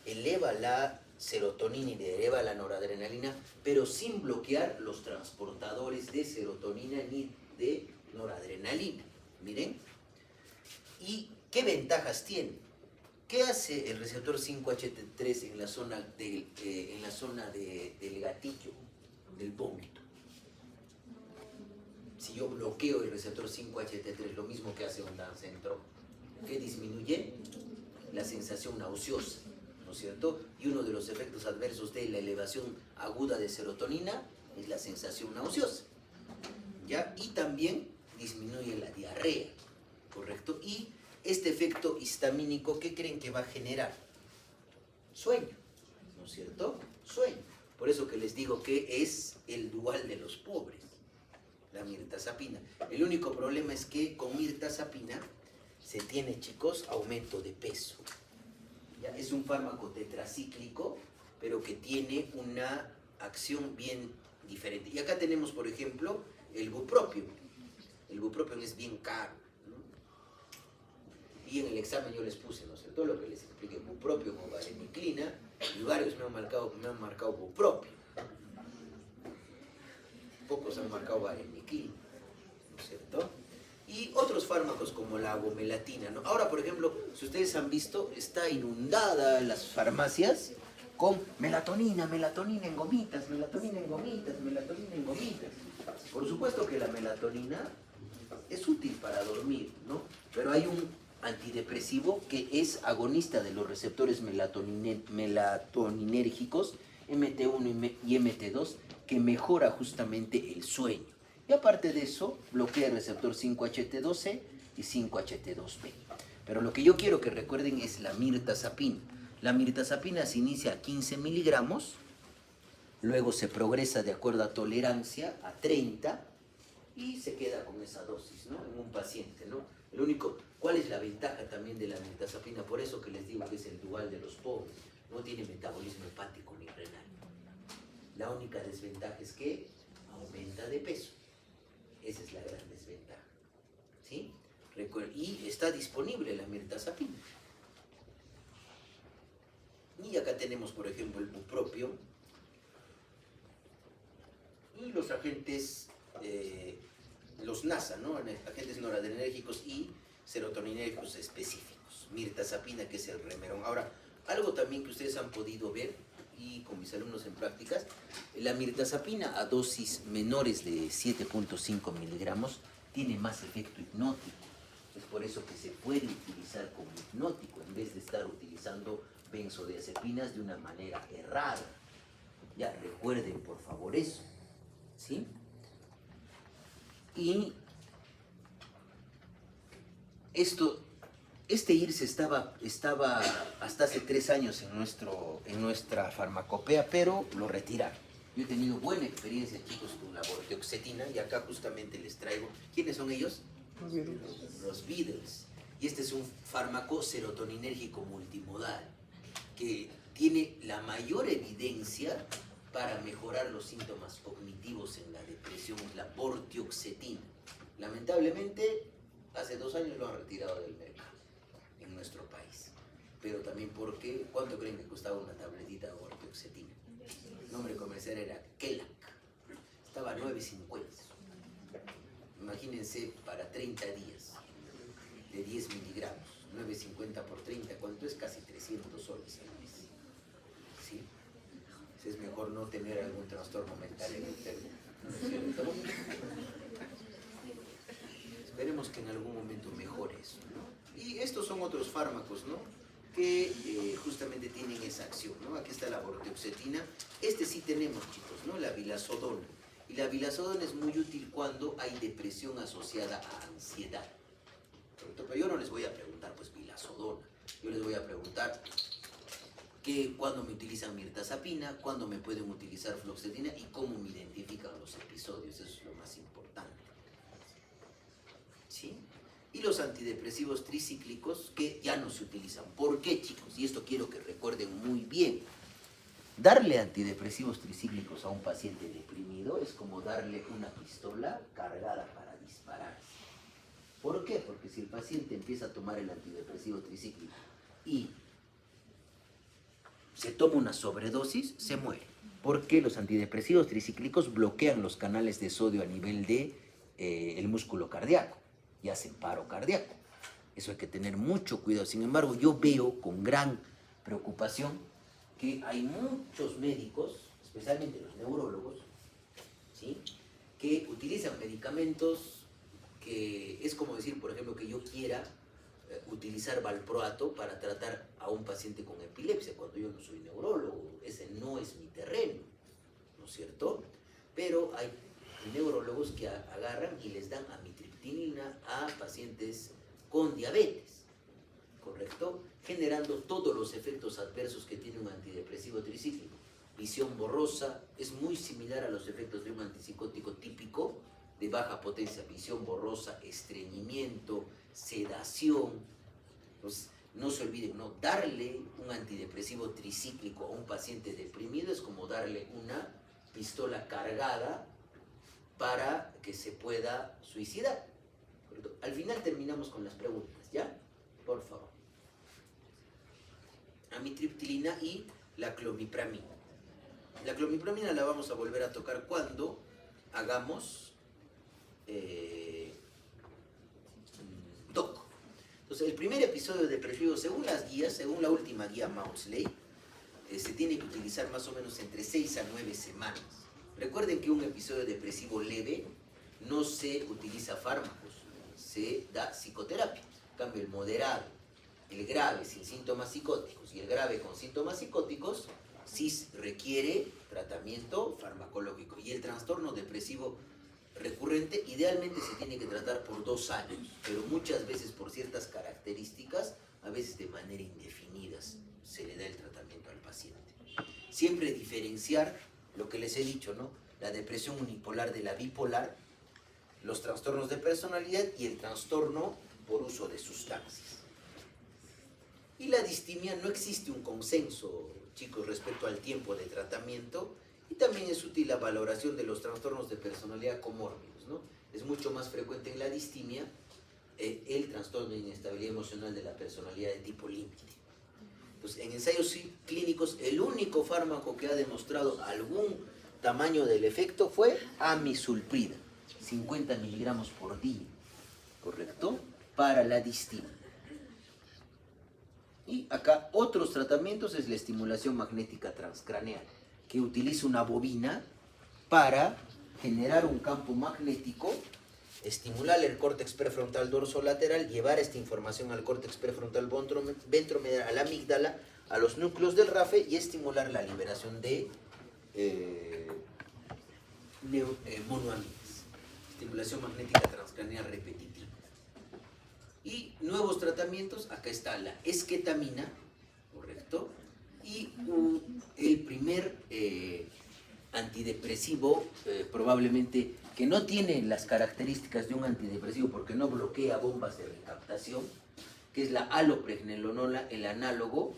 serotonina y eleva la noradrenalina, pero sin bloquear los transportadores de serotonina ni de noradrenalina. Miren. ¿Y qué ventajas tiene? ¿Qué hace el receptor 5-HT3 en la zona del gatillo, del vómito? Si yo bloqueo el receptor 5-HT3, lo mismo que hace ondansetron, que disminuye la sensación nauseosa, ¿no es cierto? Y uno de los efectos adversos de la elevación aguda de serotonina es la sensación nauseosa, ¿ya? Y también disminuye la diarrea, ¿correcto? Y este efecto histamínico, ¿qué creen que va a generar? Sueño, ¿no es cierto? Sueño. Por eso que les digo que es el dual de los pobres, la mirtazapina. El único problema es que con mirtazapina se tiene, chicos, aumento de peso. ¿Ya? Es un fármaco tetracíclico, pero que tiene una acción bien diferente. Y acá tenemos, por ejemplo, el bupropion. El bupropion es bien caro, ¿no? Y en el examen yo les puse, ¿no es cierto?, lo que les expliqué, bupropion o vareniclina, y varios me han marcado bupropion. Pocos han marcado vareniclina, ¿no es cierto? Y otros fármacos como la agomelatina, ¿no? Ahora, por ejemplo, si ustedes han visto, está inundada las farmacias con melatonina en gomitas, melatonina en gomitas, melatonina en gomitas. Por supuesto que la melatonina es útil para dormir, ¿no? Pero hay un antidepresivo que es agonista de los receptores melatoninérgicos MT1 y MT2 que mejora justamente el sueño. Y aparte de eso, bloquea el receptor 5-HT2C y 5-HT2B. Pero lo que yo quiero que recuerden es la mirtazapina. La mirtazapina se inicia a 15 miligramos, luego se progresa de acuerdo a tolerancia a 30 y se queda con esa dosis, ¿no? En un paciente, ¿no? El único, ¿cuál es la ventaja también de la mirtazapina? Por eso que les digo que es el dual de los pobres. No tiene metabolismo hepático ni renal. La única desventaja es que aumenta de peso. Esa es la gran desventaja, ¿sí? Y está disponible la mirtazapina. Y acá tenemos, por ejemplo, el bupropion y los agentes, los NASA, ¿no? Agentes noradrenérgicos y serotoninérgicos específicos. Mirtazapina, que es el remerón. Ahora, algo también que ustedes han podido ver, y con mis alumnos en prácticas, la mirtazapina a dosis menores de 7.5 miligramos tiene más efecto hipnótico. Es por eso que se puede utilizar como hipnótico en vez de estar utilizando benzodiazepinas de una manera errada. Ya, recuerden por favor eso, ¿sí? Y este IRS estaba hasta hace 3 años en nuestra farmacopea, pero lo retiraron. Yo he tenido buena experiencia, chicos, con la vortioxetina, y acá justamente les traigo. ¿Quiénes son ellos? Los Beatles. Y este es un fármaco serotoninérgico multimodal que tiene la mayor evidencia para mejorar los síntomas cognitivos en la depresión, la vortioxetina. Lamentablemente, hace 2 años lo han retirado del mercado. en nuestro país. Pero también porque, ¿cuánto creen que costaba una tabletita de vortioxetina? El nombre comercial era Kelac. Estaba a 9.50. Imagínense, para 30 días, de 10 miligramos, 9.50 por 30, ¿cuánto es? Casi 300 soles al mes. ¿Sí? Es mejor no tener algún trastorno mental en el termo, ¿no es cierto? Esperemos que en algún momento mejore eso, ¿no? Y estos son otros fármacos, ¿no? Que justamente tienen esa acción, ¿no? Aquí está la vortioxetina. Este sí tenemos, chicos, ¿no? La vilazodona. Y la vilazodona es muy útil cuando hay depresión asociada a ansiedad. Pero yo no les voy a preguntar, pues, vilazodona. Yo les voy a preguntar que cuándo me utilizan mirtazapina, cuándo me pueden utilizar fluoxetina y cómo me identifican los episodios. Eso es lo más importante. ¿Sí? Y los antidepresivos tricíclicos que ya no se utilizan. ¿Por qué, chicos? Y esto quiero que recuerden muy bien. Darle antidepresivos tricíclicos a un paciente deprimido es como darle una pistola cargada para disparar. ¿Por qué? Porque si el paciente empieza a tomar el antidepresivo tricíclico y se toma una sobredosis, se muere. Porque los antidepresivos tricíclicos bloquean los canales de sodio a nivel de el músculo cardíaco y hacen paro cardíaco. Eso hay que tener mucho cuidado. Sin embargo, yo veo con gran preocupación que hay muchos médicos, especialmente los neurólogos, ¿sí?, que utilizan medicamentos que es como decir, por ejemplo, que yo quiera utilizar valproato para tratar a un paciente con epilepsia, cuando yo no soy neurólogo, ese no es mi terreno, ¿no es cierto? Pero hay neurólogos que agarran y les dan amitriptilina a pacientes con diabetes, ¿correcto? Generando todos los efectos adversos que tiene un antidepresivo tricíclico. Visión borrosa, es muy similar a los efectos de un antipsicótico típico de baja potencia, visión borrosa, estreñimiento, sedación. Entonces, no se olviden, ¿no? Darle un antidepresivo tricíclico a un paciente deprimido es como darle una pistola cargada para que se pueda suicidar. Al final terminamos con las preguntas, ¿ya? Por favor. Amitriptilina y la clomipramina. La clomipramina la vamos a volver a tocar cuando hagamos DOC. Entonces, el primer episodio depresivo, según las guías, según la última guía Maudsley, se tiene que utilizar más o menos entre 6 a 9 semanas. Recuerden que un episodio depresivo leve no se utiliza fármacos, se da psicoterapia. En cambio, el moderado, el grave sin síntomas psicóticos y el grave con síntomas psicóticos sí requiere tratamiento farmacológico. Y el trastorno depresivo recurrente idealmente se tiene que tratar por 2 años, pero muchas veces por ciertas características, a veces de manera indefinida, se le da el tratamiento al paciente. Siempre diferenciar lo que les he dicho, ¿no? La depresión unipolar de la bipolar, los trastornos de personalidad y el trastorno por uso de sustancias. Y la distimia, no existe un consenso, chicos, respecto al tiempo de tratamiento, y también es útil la valoración de los trastornos de personalidad comórbidos, ¿no? Es mucho más frecuente en la distimia el trastorno de inestabilidad emocional de la personalidad de tipo límite. Entonces, en ensayos clínicos, el único fármaco que ha demostrado algún tamaño del efecto fue amisulprida, 50 miligramos por día, ¿correcto? Para la distimia. Y acá otros tratamientos es la estimulación magnética transcraneal, que utiliza una bobina para generar un campo magnético, estimular el córtex prefrontal dorsolateral, llevar esta información al córtex prefrontal ventromedial, a la amígdala, a los núcleos del RAFE y estimular la liberación de monoaminas. Estimulación magnética transcraneal repetitiva. Y nuevos tratamientos, acá está la esquetamina, ¿correcto? Y el primer antidepresivo, probablemente que no tiene las características de un antidepresivo porque no bloquea bombas de recaptación, que es la alopregnenolona, el análogo,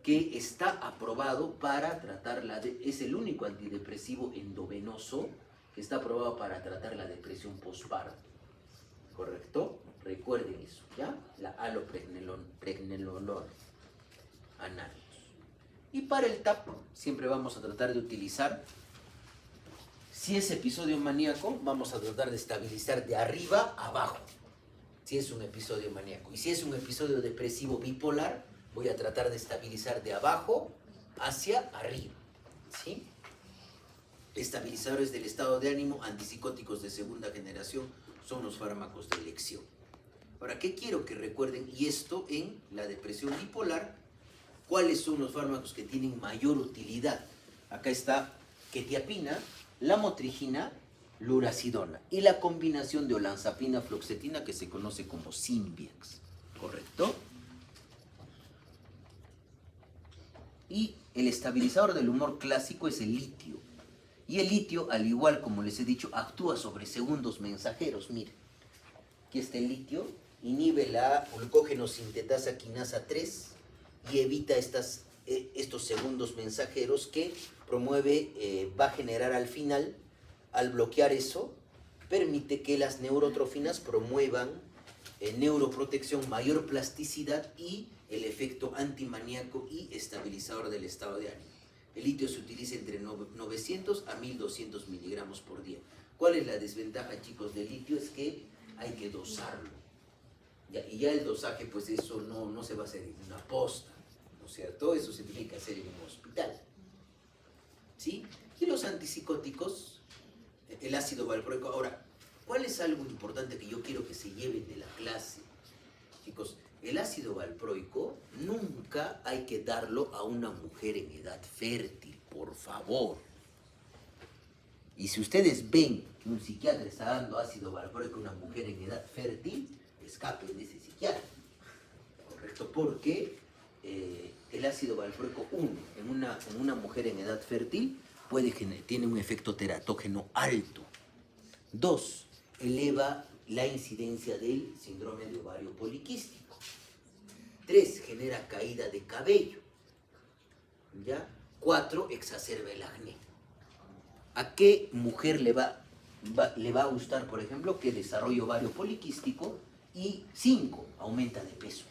que está aprobado para tratar es el único antidepresivo endovenoso que está aprobado para tratar la depresión postparto. ¿correcto? Recuerden eso, ¿ya? La alopregnenolol anal. Y para el TAP siempre vamos a tratar de utilizar, si es episodio maníaco, vamos a tratar de estabilizar de arriba a abajo, si es un episodio maníaco. Y si es un episodio depresivo bipolar, voy a tratar de estabilizar de abajo hacia arriba, ¿sí? Estabilizadores del estado de ánimo, antipsicóticos de segunda generación, son los fármacos de elección. Ahora, ¿qué quiero que recuerden? Y esto en la depresión bipolar, ¿cuáles son los fármacos que tienen mayor utilidad? Acá está quetiapina, lamotrigina, lurasidona y la combinación de olanzapina, fluoxetina que se conoce como Symbiex, ¿correcto? Y el estabilizador del humor clásico es el litio. Y el litio, al igual como les he dicho, actúa sobre segundos mensajeros. Miren, aquí está el litio, inhibe la glucógeno sintetasa quinasa 3 y evita estos segundos mensajeros que promueve, va a generar al final, al bloquear eso, permite que las neurotrofinas promuevan neuroprotección, mayor plasticidad y el efecto antimaníaco y estabilizador del estado de ánimo. El litio se utiliza entre 900 a 1200 miligramos por día. ¿Cuál es la desventaja, chicos, del litio? Es que hay que dosarlo. Y ya el dosaje, pues eso no se va a hacer en una posta, ¿no es cierto? Eso se tiene que hacer en un hospital, ¿sí? Y los antipsicóticos, el ácido valproico. Ahora, ¿cuál es algo importante que yo quiero que se lleven de la clase? Chicos, el ácido valproico nunca hay que darlo a una mujer en edad fértil, por favor. Y si ustedes ven que un psiquiatra está dando ácido valproico a una mujer en edad fértil, escapen de ese psiquiatra, ¿correcto? Porque el ácido valproico, en una mujer en edad fértil, tiene un efecto teratógeno alto. 2, eleva la incidencia del síndrome de ovario poliquístico. 3, genera caída de cabello. ¿Ya? 4, exacerba el acné. ¿A qué mujer le va a gustar, por ejemplo, que desarrolle ovario poliquístico? Y 5, aumenta de peso.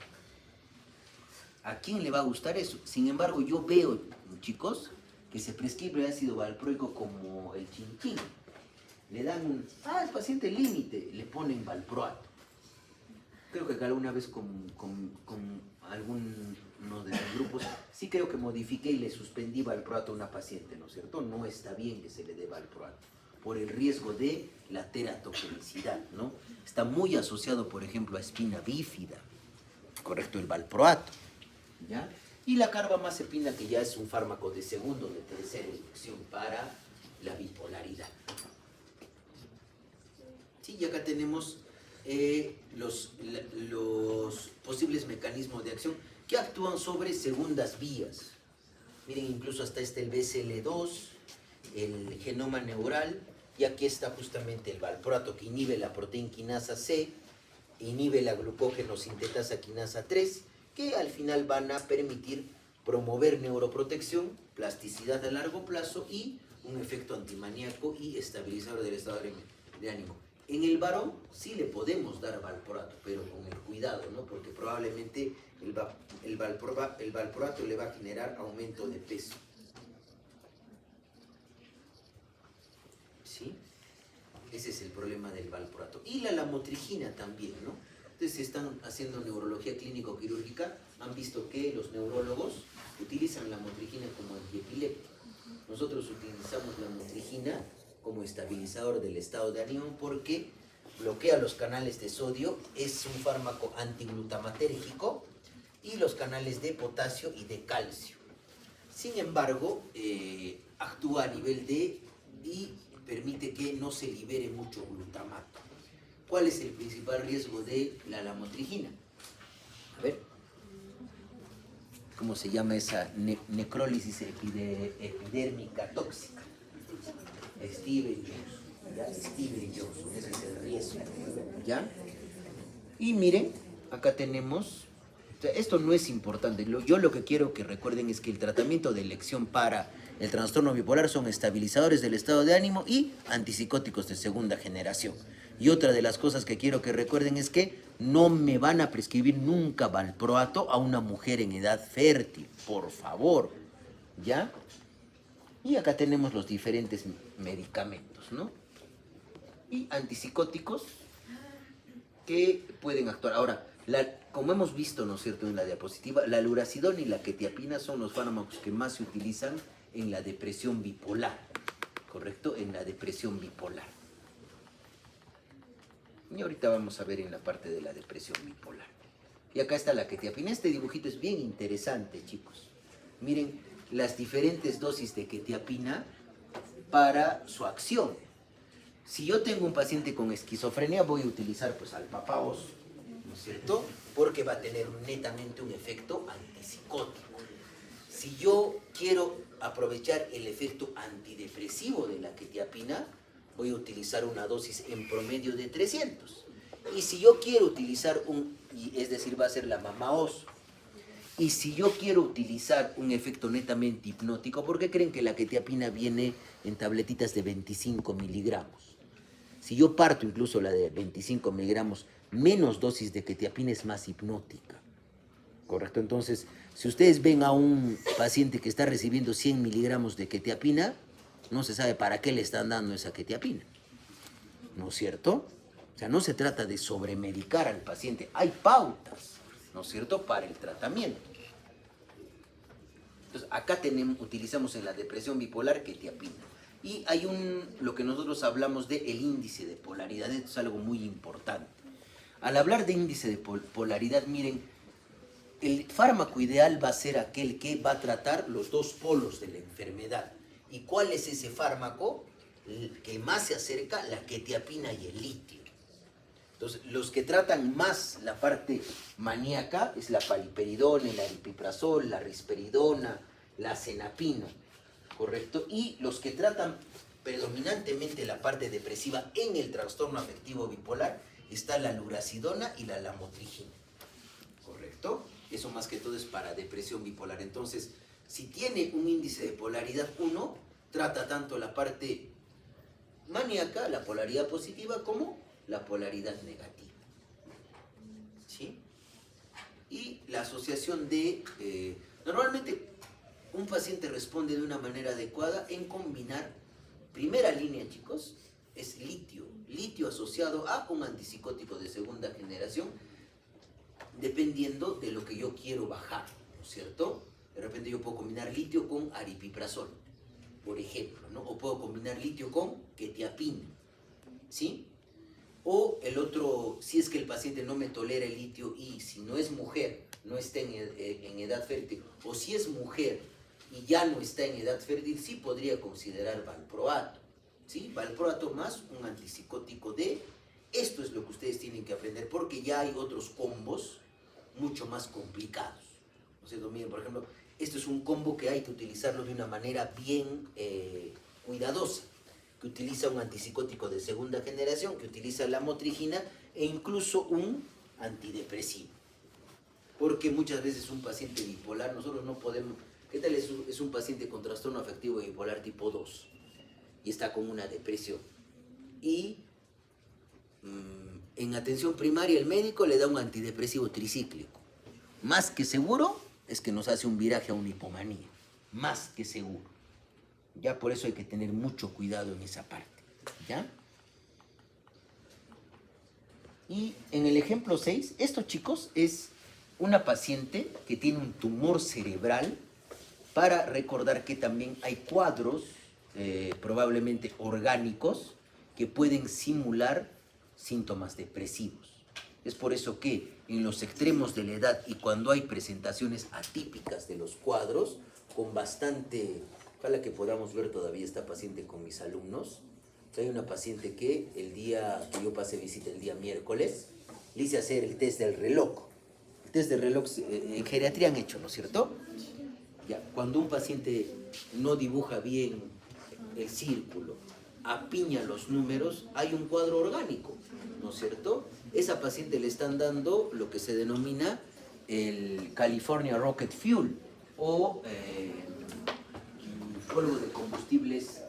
¿A quién le va a gustar eso? Sin embargo, yo veo, chicos, que se prescribe ácido valproico como el chinchín. Le dan el paciente límite, le ponen valproato. Creo que alguna vez con alguno de los grupos, sí creo que modifiqué y le suspendí valproato a una paciente, ¿no es cierto? No está bien que se le dé valproato, por el riesgo de la teratogenicidad, ¿no? Está muy asociado, por ejemplo, a espina bífida, correcto, el valproato, ¿ya? Y la carbamazepina, que ya es un fármaco de segunda o de tercera elección para la bipolaridad. Sí, y acá tenemos los posibles mecanismos de acción que actúan sobre segundas vías. Miren, incluso hasta el BCL2, el genoma neural, y aquí está justamente el valproato que inhibe la proteína quinasa C, inhibe la glucógeno sintetasa quinasa 3, que al final van a permitir promover neuroprotección, plasticidad a largo plazo y un efecto antimaníaco y estabilizador del estado de ánimo. En el varón sí le podemos dar valproato, pero con el cuidado, ¿no? Porque probablemente el valproato le va a generar aumento de peso. ¿Sí? Ese es el problema del valproato. Y la lamotrigina también, ¿no? Entonces, si están haciendo neurología clínico-quirúrgica, han visto que los neurólogos utilizan la lamotrigina como antiepiléptico. Nosotros utilizamos la lamotrigina como estabilizador del estado de ánimo porque bloquea los canales de sodio, es un fármaco antiglutamatérgico, y los canales de potasio y de calcio. Sin embargo, actúa a nivel y permite que no se libere mucho glutamato. ¿Cuál es el principal riesgo de la lamotrigina? A ver, ¿cómo se llama esa necrólisis epidérmica tóxica? Stevens-Johnson, ¿ya? Stevens-Johnson, ese es el riesgo, ¿ya? Y miren, acá tenemos, o sea, esto no es importante, yo lo que quiero que recuerden es que el tratamiento de elección para el trastorno bipolar son estabilizadores del estado de ánimo y antipsicóticos de segunda generación. Y otra de las cosas que quiero que recuerden es que no me van a prescribir nunca valproato a una mujer en edad fértil, por favor, ¿ya? Y acá tenemos los diferentes medicamentos, ¿no? Y antipsicóticos que pueden actuar. Ahora, como hemos visto, ¿no es cierto?, en la diapositiva, la lurasidona y la quetiapina son los fármacos que más se utilizan en la depresión bipolar, ¿correcto? En la depresión bipolar. Y ahorita vamos a ver en la parte de la depresión bipolar. Y acá está la quetiapina. Este dibujito es bien interesante, chicos. Miren las diferentes dosis de quetiapina para su acción. Si yo tengo un paciente con esquizofrenia, voy a utilizar pues alpapaos, ¿no es cierto? Porque va a tener netamente un efecto antipsicótico. Si yo quiero aprovechar el efecto antidepresivo de la quetiapina, voy a utilizar una dosis en promedio de 300. Y si yo quiero utilizar es decir, va a ser la mamaos. Y si yo quiero utilizar un efecto netamente hipnótico, ¿por qué creen que la quetiapina viene en tabletitas de 25 miligramos? Si yo parto incluso la de 25 miligramos, menos dosis de quetiapina es más hipnótica. ¿Correcto? Entonces, si ustedes ven a un paciente que está recibiendo 100 miligramos de quetiapina, no se sabe para qué le están dando esa quetiapina. ¿No es cierto? O sea, no se trata de sobremedicar al paciente. Hay pautas, ¿no es cierto?, para el tratamiento. Entonces, acá utilizamos en la depresión bipolar quetiapina. Y hay lo que nosotros hablamos de el índice de polaridad. Esto es algo muy importante. Al hablar de índice de polaridad, miren, el fármaco ideal va a ser aquel que va a tratar los dos polos de la enfermedad. ¿Y cuál es ese fármaco? El que más se acerca, la quetiapina y el litio. Entonces, los que tratan más la parte maníaca es la paliperidona, el aripiprazol, la risperidona, la cenapina, ¿correcto? Y los que tratan predominantemente la parte depresiva en el trastorno afectivo bipolar está la lurasidona y la lamotrigina, ¿correcto? Eso más que todo es para depresión bipolar. Entonces, si tiene un índice de polaridad 1, trata tanto la parte maníaca, la polaridad positiva, como la polaridad negativa. ¿Sí? Y la asociación de... normalmente un paciente responde de una manera adecuada en combinar, primera línea, chicos, es litio. Litio asociado a un antipsicótico de segunda generación, dependiendo de lo que yo quiero bajar, ¿no es cierto? De repente yo puedo combinar litio con aripiprazol, por ejemplo, ¿no? O puedo combinar litio con quetiapina, ¿sí? O el otro, si es que el paciente no me tolera el litio y si no es mujer, no está en edad fértil, o si es mujer y ya no está en edad fértil, sí podría considerar valproato, ¿sí? Valproato más un antipsicótico D. Esto es lo que ustedes tienen que aprender, porque ya hay otros combos mucho más complicados. O sea, miren, por ejemplo, esto es un combo que hay que utilizarlo de una manera bien cuidadosa, que utiliza un antipsicótico de segunda generación, que utiliza la lamotrigina e incluso un antidepresivo. Porque muchas veces un paciente bipolar, nosotros no podemos... ¿Qué tal es un paciente con trastorno afectivo bipolar tipo 2 y está con una depresión? Y en atención primaria el médico le da un antidepresivo tricíclico. Más que seguro es que nos hace un viraje a una hipomanía. Más que seguro. Ya por eso hay que tener mucho cuidado en esa parte. ¿Ya? Y en el ejemplo 6, esto, chicos, es una paciente que tiene un tumor cerebral, para recordar que también hay cuadros probablemente orgánicos que pueden simular síntomas depresivos. Es por eso que en los extremos de la edad y cuando hay presentaciones atípicas de los cuadros, con bastante... Ojalá que podamos ver todavía esta paciente con mis alumnos. Hay una paciente que el día que yo pasé visita, el día miércoles, le hice hacer el test del reloj. El test del reloj en geriatría han hecho, ¿no es cierto? Ya, cuando un paciente no dibuja bien el círculo, apiña los números, hay un cuadro orgánico, ¿no es cierto? Esa paciente le están dando lo que se denomina el California Rocket Fuel o polvo de combustibles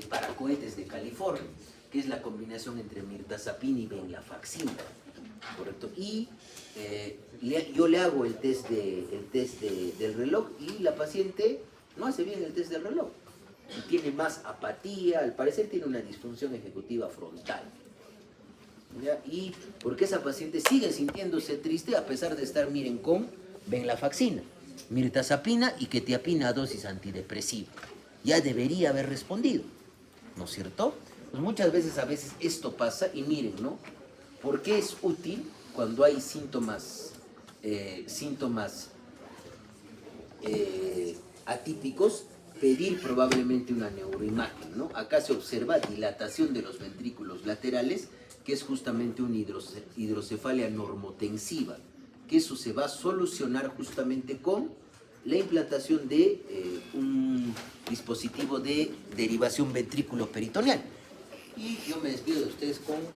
para cohetes de California, que es la combinación entre mirtazapina y venlafaxina, ¿correcto? Y yo le hago el test del reloj y la paciente no hace bien el test del reloj. Y tiene más apatía, al parecer tiene una disfunción ejecutiva frontal. ¿Ya? Y porque esa paciente sigue sintiéndose triste a pesar de estar, miren, con venlafaxina, mirtazapina y quetiapina a dosis antidepresiva. Ya debería haber respondido, ¿no es cierto? Pues muchas veces, esto pasa y miren, ¿no? ¿Por qué es útil cuando hay síntomas atípicos pedir probablemente una neuroimagen, ¿no? Acá se observa dilatación de los ventrículos laterales, que es justamente una hidrocefalia normotensiva, que eso se va a solucionar justamente con la implantación de un dispositivo de derivación ventrículo-peritoneal. Y yo me despido de ustedes con